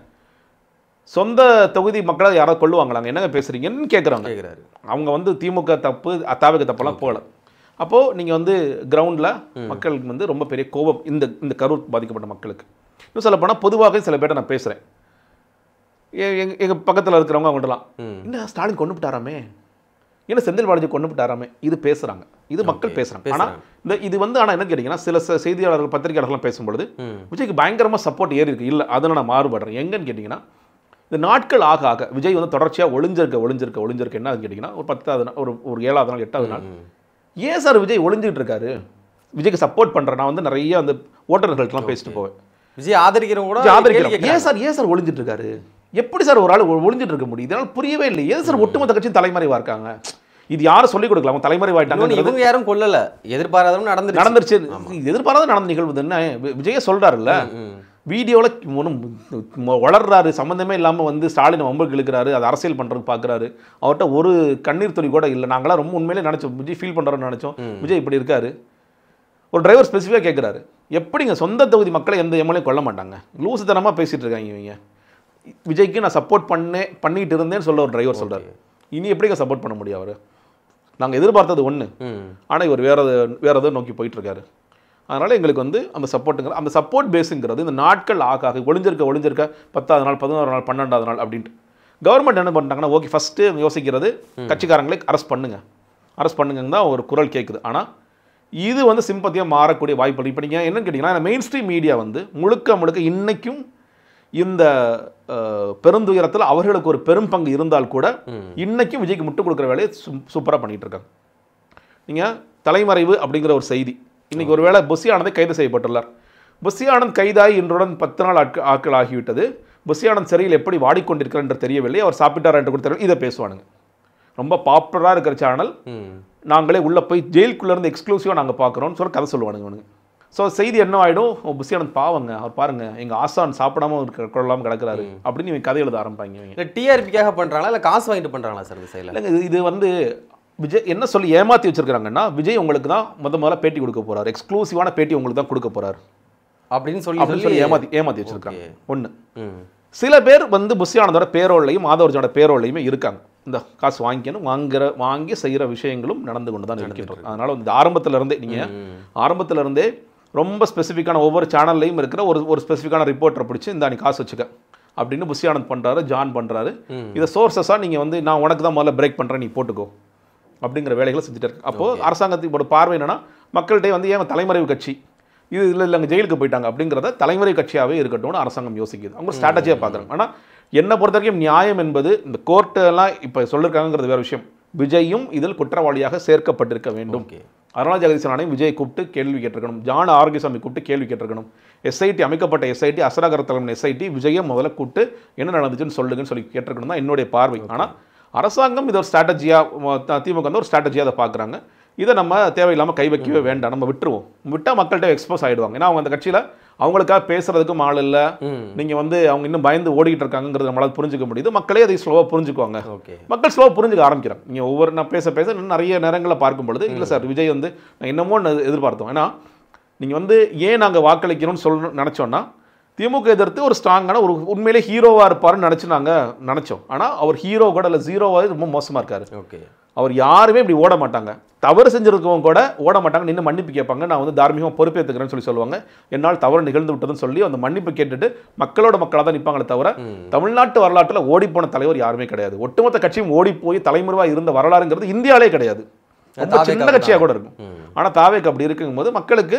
சொந்த தொகுதி மக்களை யாராவது கொள்ளுவாங்களாங்க, என்னங்க பேசுறீங்கன்னு கேட்குறாங்க. அவங்க வந்து திமுக தப்பு தாவேக தப்பெல்லாம் போகல. அப்போது நீங்கள் வந்து கிரவுண்டில் மக்களுக்கு வந்து ரொம்ப பெரிய கோபம் இந்த கரூர் பாதிக்கப்பட்ட மக்களுக்கு. இன்னும் சொல்ல போனால் பொதுவாக சில பேர்ட்ட நான் பேசுகிறேன், எங்கள் பக்கத்தில் இருக்கிறவங்க அவங்கள்ட்டலாம், என்ன ஸ்டாலின் கொண்டு விட்டாராமே, என்ன செந்தில் பாலாஜி கொண்டு விட்டாராமே, இது பேசுகிறாங்க, இது மக்கள் பேசுகிறாங்க. ஆனால் இது வந்து ஆனால் என்ன கேட்டிங்கன்னா சில செய்தியாளர்கள் பத்திரிகையாளர்கள்லாம் பேசும்பொழுது விஜய்க்கு பயங்கரமாக சப்போர்ட் ஏறி இருக்குது. இல்லை அதை நான் மாறுபடுறேன். எங்கன்னு கேட்டிங்கன்னா இந்த நாட்கள் ஆக ஆக விஜய் வந்து தொடர்ச்சியாக ஒளிஞ்சிருக்க என்ன கேட்டிங்கன்னா ஒரு 10வது நாள் ஒரு 7வது நாள் 8வது நாள் ஏன் சார் விஜய் ஒளிஞ்சிட்டு இருக்காரு, விஜய்க்கு சப்போர்ட் பண்ணுறேன். நான் வந்து நிறைய அந்த ஓட்டர்கள்ட்டெலாம் பேசிட்டு போவேன், விஜய் ஆதரிக்கிறவங்க கூட ஏன் சார் ஒளிஞ்சிட்டு இருக்காரு, எப்படி சார் ஒரு ஆள் ஒளிஞ்சிட்டு இருக்க முடியும், இதனால் புரியவே இல்லை. ஏன் சார் ஒட்டுமொத்த கட்சியும் தலைமறைவா இருக்காங்க, இது யாரும் சொல்லிக் கொடுக்கலாம், தலைமறைவாயிட்டாங்க. இவங்க யாரும் கொல்லல, எதிர்பாராதவும் நடந்துருச்சு. எதிர்பாராத நடந்த நிகழ்வு என்ன விஜயே சொல்றாருல்ல, வீடியோவில் வளர்றாரு, சம்மந்தமே இல்லாமல் வந்து ஸ்டாலின் வம்புக்கு இழுக்கிறாரு, அது அரசியல் பண்ணுறதுக்கு பார்க்குறாரு. அவர்கிட்ட ஒரு கண்ணீர் துளி கூட இல்லை. நாங்களாம் ரொம்ப உண்மையிலே நினச்சோம் விஜய் ஃபீல் பண்ணுறோன்னு நினச்சோம், விஜய் இப்படி இருக்காரு. ஒரு டிரைவர் ஸ்பெசிஃபிக்காக கேட்குறாரு, எப்படிங்க சொந்த தொகுதி மக்களை எந்த எம்எல்ஏ கொல்ல மாட்டாங்க, லூசுத்தனமாக பேசிகிட்டு இருக்காங்க இவங்க, விஜய்க்கு நான் சப்போர்ட் பண்ணிட்டு இருந்தேன்னு சொல்ல ஒரு டிரைவர் சொல்கிறார். இனி எப்படிங்க சப்போர்ட் பண்ண முடியும், அவர் நாங்கள் எதிர்பார்த்தது ஒன்று, ஆனால் இவர் வேற எதை நோக்கி போயிட்டுருக்காரு. அதனால் எங்களுக்கு வந்து அந்த சப்போர்ட் பேஸுங்கிறது இந்த நாட்கள் ஆக ஒளிஞ்சிருக்க 10வது நாள் 11வது நாள் 12வது நாள் அப்படின்ட்டு கவர்மெண்ட் என்ன பண்ணிட்டாங்கன்னா, ஓகே ஃபஸ்ட்டு யோசிக்கிறது கட்சிக்காரங்களே அரெஸ்ட் பண்ணுங்கன்னு தான் ஒரு குரல் கேட்குது. ஆனால் இது வந்து சிம்பத்தியாக மாறக்கூடிய வாய்ப்பு. இப்போ நீங்கள் என்னன்னு கேட்டிங்கன்னா, மெயின் ஸ்ட்ரீம் மீடியா வந்து முழுக்க இன்றைக்கும் இந்த பெருந்துயரத்தில் அவர்களுக்கு ஒரு பெரும் பங்கு இருந்தால் கூட இன்னைக்கும் விஜய்க்கு முட்டு கொடுக்குற வேலையை சூப்பராக பண்ணிகிட்டு இருக்காங்க. நீங்கள் தலைமறைவு அப்படிங்கிற ஒரு செய்தி இன்னைக்கு ஒரு வேளை புஷி ஆனந்த் கைது செய்யப்பட்டுள்ளார். புஷி ஆனந்த் கைதாகி இன்றுடன் 10 நாள் ஆட்கள் ஆகிவிட்டது. புஷி ஆனந்த் சிறையில் எப்படி வாடிக்கொண்டிருக்கிறார் என்று தெரியவில்லை, அவர் சாப்பிட்டார் என்று கொடுத்தார்கள். இதை பேசுவானுங்க. ரொம்ப பாப்புலராக இருக்கிற சேனல், நாங்களே உள்ளே போய் ஜெயிலுக்குள்ளேருந்து எக்ஸ்க்ளூசிவாக நாங்கள் பார்க்குறோம்னு சொல்லி கதை சொல்லுவானுங்க. ஸோ செய்தி என்ன ஆகிடும், புஷி ஆனந்த் பாவங்க, அவர் பாருங்க எங்கள் ஆசான் சாப்பிடாம கொள்ளாமல் கிடக்கிறாரு அப்படின்னு இவங்க கதை எழுத ஆரம்பிப்பாங்க. இல்லை டிஆர்பிக்காக பண்ணுறாங்களா இல்லை காசு வாங்கிட்டு பண்ணுறாங்களா சார் இந்த சைடில்? இல்லைங்க, இது வந்து விஜய் என்ன சொல்லி ஏமாற்றி வச்சிருக்காங்கன்னா, விஜய் உங்களுக்கு தான் முதல்ல பேட்டி கொடுக்க போறாரு, எக்ஸ்க்ளூசிவான பேட்டி உங்களுக்கு தான் கொடுக்க போறாரு அப்படின்னு சொல்லி ஏமாற்றி வச்சிருக்காங்க. ஒன்று, சில பேர் வந்து புஷி ஆனந்தோட பேரோலையும் மாதவர்ஜனோட பேரோலையுமே இருக்காங்க. இந்த காசு வாங்கி செய்கிற விஷயங்களும் நடந்து கொண்டு தான் இருக்கின்றோம். அதனால வந்து ஆரம்பத்துல இருந்தே ரொம்ப ஸ்பெசிஃபிக்கான ஒவ்வொரு சேனல்லையும் இருக்கிற ஒரு ஸ்பெசிஃபிக்கான ரிப்போர்ட்டரை பிடிச்சி இந்த நீ காசு வச்சுக்க அப்படின்னு புஷி ஆனந்த் பண்ணுறாரு, ஜான் பண்ணுறாரு. இதை சோர்ஸஸாக நீங்கள் வந்து நான் உனக்கு தான் முதல்ல பிரேக் பண்ணுறேன், நீ போட்டுக்கோ அப்படிங்கிற வேலைகளை செஞ்சுட்டு இருக்கு. அப்போது அரசாங்கத்தோட பார்வை என்னன்னா, மக்கள்கிட்ட வந்து ஏன் தலைமறைவு கட்சி இது இல்லைங்க ஜெயிலுக்கு போயிட்டாங்க அப்படிங்கிறத தலைமறை கட்சியாகவே இருக்கட்டும்னு அரசாங்கம் யோசிக்குது. அவங்க ஸ்ட்ராட்டஜியாக பார்க்குறாங்க. ஆனால் என்னை பொறுத்த வரைக்கும் நியாயம் என்பது இந்த கோர்ட்டெல்லாம் இப்போ சொல்லியிருக்காங்கிறது வேறு விஷயம். விஜயும் இதில் குற்றவாளியாக சேர்க்கப்பட்டிருக்க வேண்டும். அருணா ஜெகதீசனானையும் விஜய் கூப்பிட்டு கேள்வி கேட்டிருக்கணும், ஜான் ஆரோக்கியசாமி கூப்பிட்டு கேள்வி கேட்டிருக்கணும், எஸ்ஐடி அமைக்கப்பட்ட எஸ்ஐடி அசராகர தலைமை எஸ்ஐடி விஜயை முதல்ல கூப்பிட்டு என்ன நடந்துச்சுன்னு சொல்லுங்கன்னு சொல்லி கேட்டிருக்கணும் தான் என்னுடைய பார்வை. ஆனால் அரசாங்கம் இதை ஒரு ஸ்ட்ராட்டஜியாக, திமுக வந்து ஒரு ஸ்ட்ராட்டஜியாக அதை பார்க்குறாங்க. இதை நம்ம தேவையில்லாமல் கை வைக்கவே வேண்டாம், நம்ம விட்டுருவோம். விட்டால் மக்கள்கிட்ட எக்ஸ்போஸ் ஆகிடுவாங்க. ஏன்னா அவங்க அந்த கட்சியில் அவங்களுக்காக பேசுறதுக்கும் ஆள் இல்லை. நீங்கள் வந்து அவங்க இன்னும் பயந்து ஓடிக்கிட்டு இருக்காங்கிறது நம்மளால் புரிஞ்சுக்க முடியுது. மக்களே அதை ஸ்லோவாக புரிஞ்சுக்குவாங்க. மக்கள் ஸ்லோவாக புரிஞ்சுக்க ஆரம்பிக்கிறாங்க. நீங்கள் ஒவ்வொரு நான் பேச இன்னும் நிறைய நேரங்களில் பார்க்கும்பொழுது இல்லை சார் விஜய் வந்து நான் என்னமோ எதிர்பார்த்தோம். ஏன்னா நீங்கள் வந்து ஏன் நாங்கள் வாக்களிக்கணும்னு நினச்சோன்னா, திமுக எதிர்த்து ஒரு ஸ்ட்ராங்கான ஒரு உண்மையிலே ஹீரோவாக இருப்பாருன்னு நினச்சோம். ஆனால் அவர் ஹீரோ கூட இல்லை, ஜீரோவாக ரொம்ப மோசமாக இருக்காரு. ஓகே, அவர் யாருமே இப்படி ஓட மாட்டாங்க. தவறு செஞ்சிருக்கவங்க கூட ஓட மாட்டாங்க, நின்று மன்னிப்பு கேட்பாங்க. நான் வந்து தார்மீகமாக பொறுப்பேற்றுக்கிறேன்னு சொல்லுவாங்க. என்னால் தவறு நிகழ்ந்து விட்டதுன்னு சொல்லி அந்த மன்னிப்பு கேட்டுட்டு மக்களோட மக்களாக தான் நிற்பாங்களே தவிர தமிழ்நாட்டு வரலாற்றில் ஓடிப்போன தலைவர் யாருமே கிடையாது. ஒட்டுமொத்த கட்சியும் ஓடி போய் தலைமுறைவாக இருந்த வரலாறுங்கிறது இந்தியாவிலே கிடையாது. சின்ன கட்சியாக கூட இருக்கும். ஆனால் தாவேக்கு அப்படி இருக்கும்போது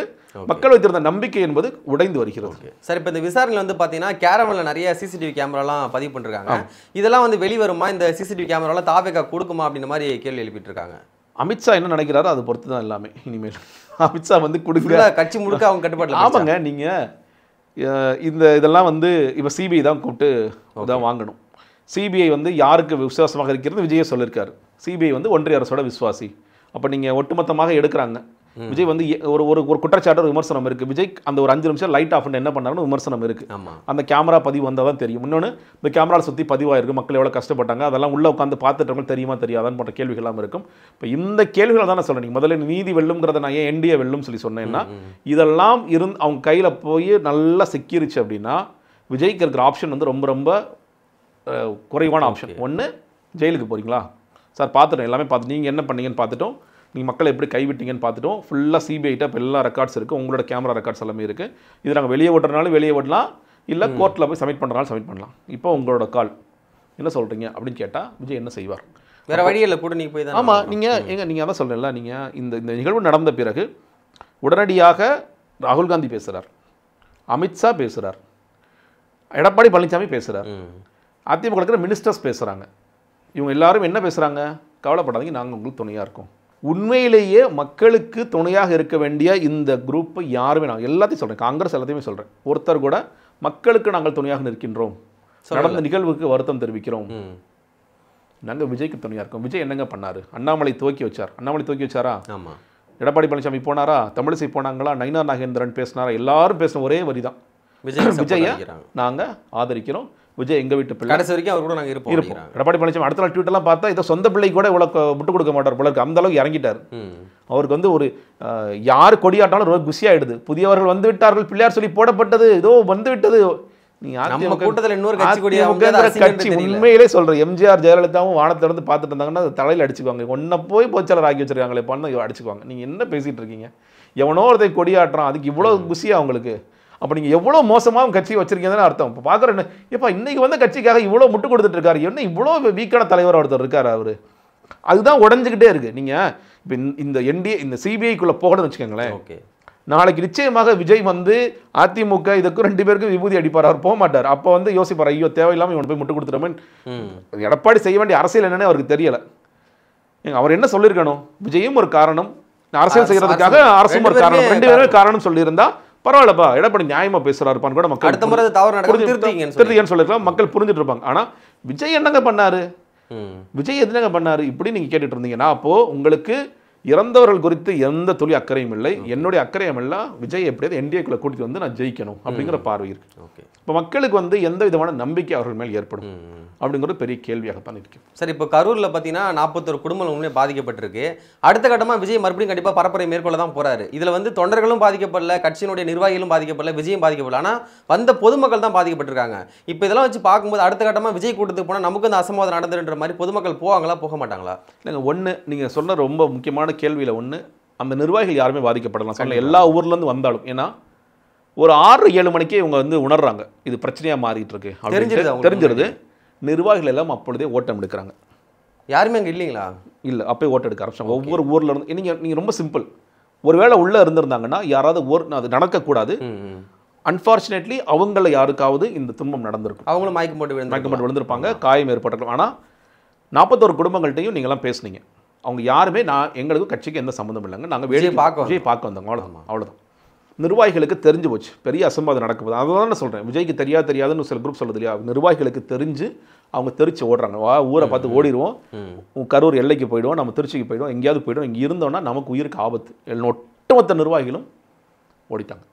மக்கள் வைத்திருந்த நம்பிக்கை என்பது உடைந்து வருகிறது. சார், இப்போ இந்த விசாரணையில் வந்து பார்த்தீங்கன்னா கேரவனில் நிறைய சிசிடிவி கேமராலாம் பதிவு பண்ணிருக்காங்க. இதெல்லாம் வந்து வெளிவருமா, இந்த சிசிடிவி கேமராலாம் தாவேக்கா கொடுக்குமா அப்படின்ற மாதிரி கேள்வி எழுப்பிட்டு இருக்காங்க. அமித்ஷா என்ன நினைக்கிறாரோ அது பொறுத்து தான் எல்லாமே. இனிமேல் அமித்ஷா வந்து கொடுங்க, கட்சி முழுக்க அவங்க கட்டுப்பாட்டில். ஆமாங்க, நீங்கள் இதெல்லாம் வந்து இப்போ சிபிஐ தான் கூப்பிட்டு தான் வாங்கணும். சிபிஐ வந்து யாருக்கு விசுவாசமாக இருக்கிறது விஜயை சொல்லியிருக்காரு. சிபிஐ வந்து ஒன்றிய அரசோட விசுவாசி. அப்போ நீங்கள் ஒட்டுமொத்தமாக எடுக்கிறாங்க. விஜய் வந்து ஒரு ஒரு ஒரு குற்றச்சாட்டு விமர்சனம் இருக்குது. விஜய் அந்த ஒரு 5 நிமிஷம் லைட் ஆஃப் என்ன பண்ணாருன்னு விமர்சனம் இருக்குது. அந்த கேமரா பதிவு வந்தால் தான் தெரியும். இன்னொன்று இந்த கேமராவில் சுற்றி பதிவாயிருக்கு, மக்கள் எவ்வளோ கஷ்டப்பட்டாங்க, அதெல்லாம் உள்ளே உட்காந்து பார்த்துட்டவங்க தெரியுமா தெரியாதான்னு போன்ற கேள்விகள்லாம் இருக்கும். இப்போ இந்த கேள்விகளை தான் நான் சொல்கிறேன். நீங்கள் முதல்ல நீதி வெல்லுங்கிறத நான் ஏன் என்டிஏ வெல்லும் சொல்லி சொன்னேன்னா, இதெல்லாம் அவங்க கையில் போய் நல்லா சிக்கிருச்சு அப்படின்னா விஜய்க்கு இருக்கிற ஆப்ஷன் வந்து ரொம்ப ரொம்ப குறைவான ஆப்ஷன். ஒன்று, ஜெயிலுக்கு போகிறீங்களா சார், பார்த்துட்டோம் எல்லாமே பார்த்து நீங்கள் என்ன பண்ணீங்கன்னு பார்த்துட்டோம், நீங்கள் மக்களை எப்படி கைவிட்டீங்கன்னு பார்த்துட்டோம், ஃபுல்லாக சிபிஐட்ட இப்போ எல்லா ரெக்கார்ட்ஸ் இருக்குது, உங்களோட கேமரா ரெக்கார்ட்ஸ் எல்லாமே இருக்குது. இது நாங்கள் வெளியே விட்டுறனாலும் வெளியே விடலாம், இல்லை கோர்ட்டில் போய் சப்மிட் பண்ணுறனாலும் சப்மிட் பண்ணலாம். இப்போ உங்களோட கால் என்ன சொல்கிறீங்க அப்படின்னு கேட்டால் விஜய் என்ன செய்வார்? வேறு வழியில் கூட நீங்கள் போய் தான். ஆமாம், நீங்கள் அதான் சொல்கிறேன்ல, நீங்கள் இந்த நிகழ்வு நடந்த பிறகு உடனடியாக ராகுல் காந்தி பேசுகிறார், அமித்ஷா பேசுகிறார், எடப்பாடி பழனிசாமி பேசுகிறார், அதிமுக இருக்கிற மினிஸ்டர்ஸ் பேசுகிறாங்க. இவங்க எல்லாரும் என்ன பேசுகிறாங்க? கவலைப்படாதீங்க, நாங்கள் உங்களுக்கு துணையாக இருக்கோம். உண்மையிலேயே மக்களுக்கு துணையாக இருக்க வேண்டிய இந்த குரூப்பை யாருமே, நான் எல்லாத்தையும் சொல்கிறேன், காங்கிரஸ் எல்லாத்தையுமே சொல்கிறேன், ஒருத்தர் கூட மக்களுக்கு நாங்கள் துணையாக நிற்கின்றோம், நடந்த நிகழ்வுக்கு வருத்தம் தெரிவிக்கிறோம், நாங்கள் விஜய்க்கு துணையாக இருக்கோம். விஜய் என்னங்க பண்ணார்? அண்ணாமலை துவக்கி வச்சார். அண்ணாமலை துவக்கி வச்சாரா? ஆமாம். எடப்பாடி பழனிசாமி போனாரா? தமிழிசை போனாங்களா? நயினார் நாகேந்திரன் பேசினாரா? எல்லாரும் பேசின ஒரே வரி தான், விஜயை நாங்கள் ஆதரிக்கிறோம், விஜய் எங்கள் வீட்டு பிள்ளை, கடைசி வரைக்கும் அவர் கூட நாங்கள் இருப்போம். எடப்பாடி பழனிசாமி அடுத்த நாள் ட்வீட்டெல்லாம் பார்த்தா இதை சொந்த பிள்ளை கூட இவ்வளோ விட்டு கொடுக்க மாட்டார் போல இருக்கு, அந்த அளவுக்கு இறங்கிட்டார். அவருக்கு வந்து ஒரு யார் கொடியாட்டாலும் ரொம்ப குஷி ஆயிடுது. புதியவர்கள் வந்து விட்டார்கள், பிள்ளையார் சொல்லி போடப்பட்டது, ஏதோ வந்து விட்டது. கட்சி உண்மையிலே சொல்றேன், எம்ஜிஆர் ஜெயலலிதாவும் வானத்திலிருந்து பார்த்துட்டு இருந்தாங்கன்னா தலையில் அடிச்சுக்குவாங்க, ஒன்ன போய் பொதுச்செயலர் ஆக்கி வச்சிருக்காங்களே பண்ண அடிச்சுக்குவாங்க. நீங்க என்ன பேசிட்டு இருக்கீங்க? எவனோ ஒருத்தை கொடியாட்டுறான், அதுக்கு இவ்வளவு குஷியா அவங்களுக்கு? அப்போ நீங்கள் எவ்வளோ மோசமாக கட்சி வச்சிருக்கீங்கன்னு அர்த்தம். இப்போ பார்க்குறேன் என்ன, இப்போ இன்னைக்கு வந்து கட்சிக்காக இவ்வளோ முட்டு கொடுத்துட்டு இருக்காரு, என்ன இவ்வளோ வீக்கான தலைவர் ஒருத்தர் இருக்கார் அவர், அதுதான் உடஞ்சிக்கிட்டே இருக்கு. நீங்கள் இப்போ இந்த என்டிஏ இந்த சிபிஐக்குள்ளே போகணும்னு வச்சுக்கோங்களேன், நாளைக்கு நிச்சயமாக விஜய் வந்து அதிமுக இதுக்கு 2 பேருக்கும் விபூதி அடிப்பார், அவர் போக மாட்டார். அப்போ வந்து யோசிப்பார், ஐயோ தேவையில்லாமல் இவனை போய் முட்டு கொடுத்துட்டோமே. எடப்பாடி செய்ய வேண்டிய அரசியல் என்னன்னு அவருக்கு தெரியல. அவர் என்ன சொல்லியிருக்கணும்? விஜயும் ஒரு காரணம், அரசியல் செய்யறதுக்காக அரசும் ஒரு காரணம், 2 பேருமே காரணம் சொல்லியிருந்தா பரவாயில்லப்பா, எடப்பாடி நியாயமா பேசுறாருப்பான்னு கூட மக்கள் திருத்திங்கன்னு சொல்லிருக்கலாம், மக்கள் புரிஞ்சுட்டு இருப்பாங்க. ஆனா விஜய் என்னங்க பண்ணாரு? விஜய் எதுனங்க பண்ணாரு இப்படி நீங்க கேட்டுட்டு இருந்தீங்கன்னா, அப்போ உங்களுக்கு இறந்தவர்கள் குறித்து எந்த துளி அக்கறையும் இல்லை. என்னுடைய அக்கறையும் இல்லை, விஜய் எப்படியாவது என்டிஏக்குள்ள கூட்டிட்டு வந்து நான் ஜெயிக்கணும் அப்படிங்கிற பார்வை இருக்கு. இப்போ மக்களுக்கு வந்து எந்த விதமான நம்பிக்கை அவர்கள் மேல் ஏற்படும் அப்படிங்கிறது பெரிய கேள்வியாகத்தான் இருக்கு. சரி, இப்போ கரூரில் பார்த்தீங்கன்னா 41 குடும்பங்கள் உண்மையாக பாதிக்கப்பட்டிருக்கு. அடுத்த கட்டமாக விஜய் மறுபடியும் கண்டிப்பாக பரப்புரை மேற்கொள்ள தான் போறாரு. இதில் வந்து தொண்டர்களும் பாதிக்கப்படல, கட்சியினுடைய நிர்வாகிகளும் பாதிக்கப்படல, விஜயும் பாதிக்கப்படல, ஆனால் வந்த பொதுமக்கள் தான் பாதிக்கப்பட்டிருக்காங்க. இப்போ இதெல்லாம் வச்சு பார்க்கும்போது அடுத்த கட்டமாக விஜய் கூட்டத்துக்கு போனால் நமக்கு அந்த அசம்பாவிதம் நடந்துன்ற மாதிரி பொதுமக்கள் போவாங்களா, போக மாட்டாங்களா? இல்லைங்க, ஒன்று நீங்கள் சொன்ன ரொம்ப முக்கியமான கேள்வியில் ஒன்று, அந்த நிர்வாகிகள் யாருமே பாதிக்கப்படலாம் சொல்ல, எல்லா ஊர்லேருந்து வந்தாலும். ஏன்னா ஒரு 6-7 மணிக்கே இவங்க வந்து உணர்றாங்க இது பிரச்சனையாக மாறிட்டு இருக்கு, தெரிஞ்சிருது. நிர்வாகிகள் எல்லாம் அப்பொழுதே ஓட்டம் எடுக்கிறாங்க. யாருமே அங்கே இல்லைங்களா? இல்லை, அப்போயே ஓட்டம் எடுக்க ஆரம்பிச்சாங்க. ஒவ்வொரு ஊரில் இருந்து நீங்கள் ரொம்ப சிம்பிள், ஒருவேளை உள்ளே இருந்திருந்தாங்கன்னா யாராவது அது நடக்கக்கூடாது. அன்ஃபார்ச்சுனேட்லி அவங்கள யாருக்காவது இந்த துன்பம் நடந்திருக்கும், அவங்களும் மயக்கம் போட்டு விழுந்திருப்பாங்க, காயம் ஏற்பட்டிருக்கும். ஆனால் 41 குடும்பங்கள்ட்டையும் நீங்களாம் பேசுனீங்க, அவங்க யாருமே எங்களுக்கு கட்சிக்கு எந்த சம்மந்தம் இல்லைங்க, நாங்கள் விஜய் பார்க்க வந்தோங்க, அவ்வளோதான். நிர்வாகிகளுக்கு தெரிஞ்சு போச்சு பெரிய அசம்பாவிதம் நடக்குது. அதுதான் நான் சொல்கிறேன், விஜய்க்கு தெரியாதுன்னு சில குரூப் சொல்லுது இல்லையா, நிர்வாகிகளுக்கு தெரிஞ்சு அவங்க தெரிச்சு ஓடுறாங்க. ஊரை பார்த்து ஓடிடுவோம், கரூர் எல்லைக்கு போயிடுவோம், நம்ம திருச்சிக்கு போயிடுவோம், எங்கேயாவது போயிடுவோம், இங்கே இருந்தோம்னா நமக்கு உயிருக்கு ஆபத்து. ஒட்டுமொத்த நிர்வாகிகளும் ஓடிட்டாங்க.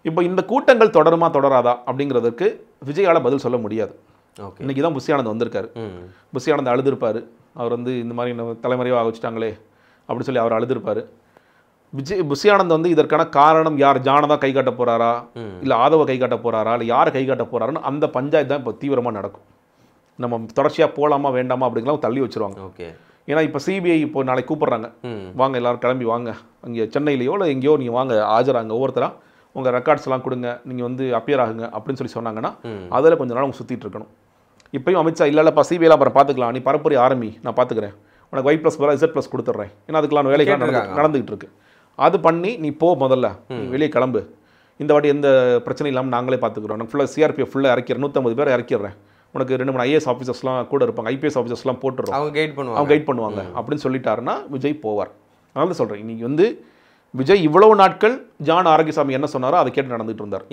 இப்போ இந்த கூட்டங்கள் தொடருமா தொடராதா அப்படிங்கிறதுக்கு விஜயால் பதில் சொல்ல முடியாது. இன்னைக்கு தான் புஷி ஆனந்த் வந்திருக்காரு. புஷி ஆனந்த் அழுதுருப்பார், அவர் வந்து இந்த மாதிரி நம்ம தலைமறைவாக வச்சுட்டாங்களே அப்படி சொல்லி அவர் அழுதுருப்பார். புஷி ஆனந்த் வந்து இதற்கான காரணம் யார், ஜானதா கை காட்ட போறாரா, இல்லை ஆதவ கை காட்ட போறாரா, இல்லை யாரை கை காட்ட போறாருன்னு அந்த பஞ்சாயத்து தான் இப்போ தீவிரமாக நடக்கும். நம்ம தொடர்ச்சியாக போகலாமா வேண்டாமா அப்படிங்கலாம் தள்ளி வச்சுருவாங்க. ஏன்னா இப்போ சிபிஐ இப்போ நாளைக்கு கூப்பிட்றாங்க, வாங்க எல்லாரும் கிளம்பி வாங்க, அங்கே சென்னையிலையோ இல்லை எங்கேயோ நீங்கள் வாங்க ஆஜராங்க, ஒவ்வொருத்தராக உங்கள் ரெக்கார்ட்ஸ்லாம் கொடுங்க, நீங்கள் வந்து அப்பியர் ஆகுங்க அப்படின்னு சொல்லி சொன்னாங்கன்னா அதில் கொஞ்சம் நாள் அவங்க சுற்றிட்டு இருக்கணும். இப்போயும் அமித்ஷா இல்லைப்பா சிபிஐலாம் அப்புறம் பார்த்துக்கலாம், நீ பரப்புரை ஆரம்பி, நான் பார்த்துக்கிறேன், உனக்கு Y++ Z+ கொடுத்துட்றேன், ஏன்னா அதுக்கெல்லாம் வேலைக்கெல்லாம் நடந்துகிட்டு இருக்கு. அது பண்ணி நீ போ, முதல்ல நீ வெளியே கிளம்பு, இந்த வாட்டி எந்த பிரச்சனையும் இல்லாமல் நாங்களே பார்த்துக்குறோம், நான் ஃபுல்லாக சிஆர்பிஎஃப் ஃபுல்லாக இறக்கிறேன், 150 பேர் இறக்கிடுறேன், உனக்கு 2-3 IAS ஆஃபீஸர்ஸ்லாம் கூட இருப்பாங்க, IPS ஆஃபீஸர்ஸ்லாம் போட்டுடுறோம், அவங்க கைட் பண்ணுவாங்க அப்படின்னு சொல்லிட்டாருன்னா விஜய் போவார். அதனால சொல்கிறேன், இன்னைக்கு வந்து விஜய் இவ்வளவு நாட்கள் ஜான் ஆரோக்கியசாமி என்ன சொன்னாரோ அதை கேட்டு நடந்துட்டு இருந்தார்.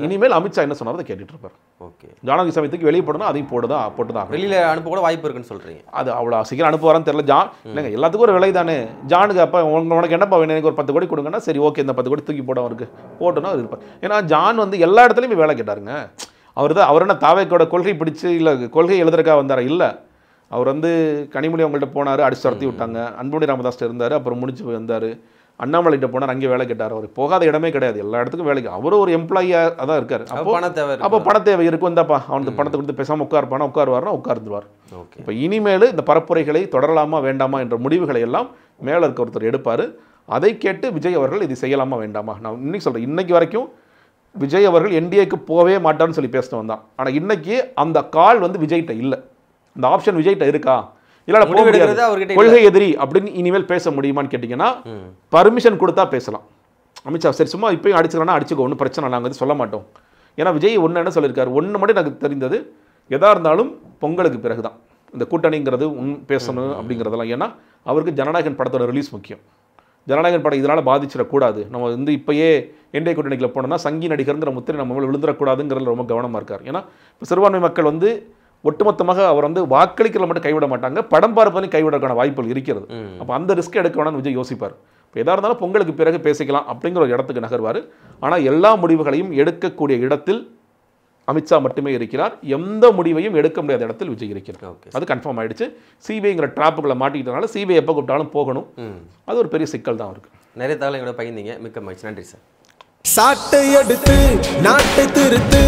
இனிமேல் அமித்ஷா என்ன சொன்னாரோ அதை கேட்டுட்டு இருப்பார். ஓகே, ஜான் ஆரோக்கியசாமி தூக்கி வெளியே போடணும், அதையும் போட்டுதான் வெளியில அனுப்ப கூட வாய்ப்பு இருக்குன்னு சொல்றீங்க. அது அவ்வளோ சீக்கிரம் அனுப்புவாரான்னு தெரியல. ஜான் இல்லைங்க, எல்லாத்துக்கும் ஒரு விலை தானே. ஜானுக்கு அப்போ உனக்கு என்னப்பா வேணும், எனக்கு ஒரு 10 கோடி கொடுங்கன்னா சரி ஓகே, இந்த 10 கோடி தூக்கி போட அவருக்கு போட்டோன்னா அது இருப்பார். ஏன்னா ஜான் வந்து எல்லா இடத்துலையுமே வேலை கேட்டாருங்க. அவர் என்ன தாவேக்கோட கொள்கை பிடிச்சி இல்லை கொள்கை எழுதுறதுக்காக வந்தாரா? இல்லை, அவர் வந்து கனிமொழி அவங்கள்ட்ட போனார், அடிச்சு துரத்தி விட்டாங்க. அன்புமணி ராமதாஸ்ட்ட இருந்தார், அப்புறம் முடிச்சு போய் வந்தார். அண்ணாமலைகிட்ட போனார், அங்கே வேலை கேட்டார். அவர் போகாத இடமே கிடையாது, எல்லா இடத்துக்கும் வேலைக்கு. அவரும் ஒரு எம்ப்ளாயியாக தான் இருக்கார். அப்போ பண தேவை இருக்கும், இந்தாப்பா அவனுக்கு பணத்தை கொடுத்து பேசாமல் உட்காருவார்னா உட்கார்ந்துருவார். இப்போ இனிமேல் இந்த பரப்புரைகளை தொடரலாமா வேண்டாமா என்ற முடிவுகளை எல்லாம் மேலே இருக்க ஒருத்தர் எடுப்பார். அதை கேட்டு விஜய் அவர்கள் இது செய்யலாமா வேண்டாமா. நான் இன்னைக்கு சொல்கிறேன், இன்னைக்கு வரைக்கும் விஜய் அவர்கள் என்டிஏக்கு போகவே மாட்டான்னு சொல்லி பேசினவன் தான். ஆனால் இன்னைக்கு அந்த கால் வந்து விஜய்கிட்ட இல்லை, அந்த ஆப்ஷன் விஜய்கிட்ட இருக்கா? இல்லை கொள்கை எதிரி அப்படின்னு இனிமேல் பேச முடியுமான்னு கேட்டிங்கன்னா பர்மிஷன் கொடுத்தா பேசலாம். அமித்ஷா சரி சும்மா இப்பயும் அடிச்சுக்கலாம்னா அடிச்சுக்கோ, ஒன்றும் பிரச்சனை நாங்கள் வந்து சொல்ல மாட்டோம். ஏன்னா விஜய் ஒன்று என்ன சொல்லியிருக்காரு, ஒன்று மட்டும் எனக்கு தெரிந்தது, எதாக இருந்தாலும் பொங்கலுக்கு பிறகு தான் இந்த கூட்டணிங்கிறது பேசணும் அப்படிங்கிறதெல்லாம். ஏன்னா அவருக்கு ஜனநாயகன் படத்தோட ரிலீஸ் முக்கியம். ஜனநாயகன் படம் இதனால் பாதிச்சிடக்கூடாது. நம்ம வந்து இப்போயே என்டிஏ கூட்டணிக்குள்ள போனோம்னா சங்கி நடிகருங்கிற முத்திரை நம்ம விழுந்துடக்கூடாதுங்கிறதுல ரொம்ப கவனமாக இருக்கார். ஏன்னா இப்போ சிறுபான்மை மக்கள் வந்து ஒட்டுமொத்தமாக அவர் வந்து வாக்களிக்கிறத மட்டும் கைவிட மாட்டாங்க, படம் பார்ப்பதையும் கைவிடறதுக்கான வாய்ப்புகள் இருக்கிறது. அப்போ அந்த ரிஸ்க் எடுக்க வேணாம்னு விஜய் யோசிப்பார். இப்போ எதாக இருந்தாலும் பொங்கலுக்கு பிறகு பேசிக்கலாம் அப்படிங்கிற ஒரு இடத்துக்கு நகர்வார். ஆனால் எல்லா முடிவுகளையும் எடுக்கக்கூடிய இடத்தில் அமித்ஷா மட்டுமே இருக்கிறார். எந்த முடிவையும் எடுக்க முடியாத இடத்தில் விஜய் இருக்கிறார். அது கன்ஃபார்ம் ஆயிடுச்சு. சிபிஐங்கிற ட்ராப்புகளை மாட்டிக்கிட்டனால சிபிஐ எப்போ கூப்பிட்டாலும் போகணும். அது ஒரு பெரிய சிக்கல் தான் இருக்கு. நிறைய தகவல்களை பகிர்ந்தீங்க, மிக்க மகிழ்ச்சி. நன்றி சார். சாட்டை எடுத்து நாட்டை திருத்து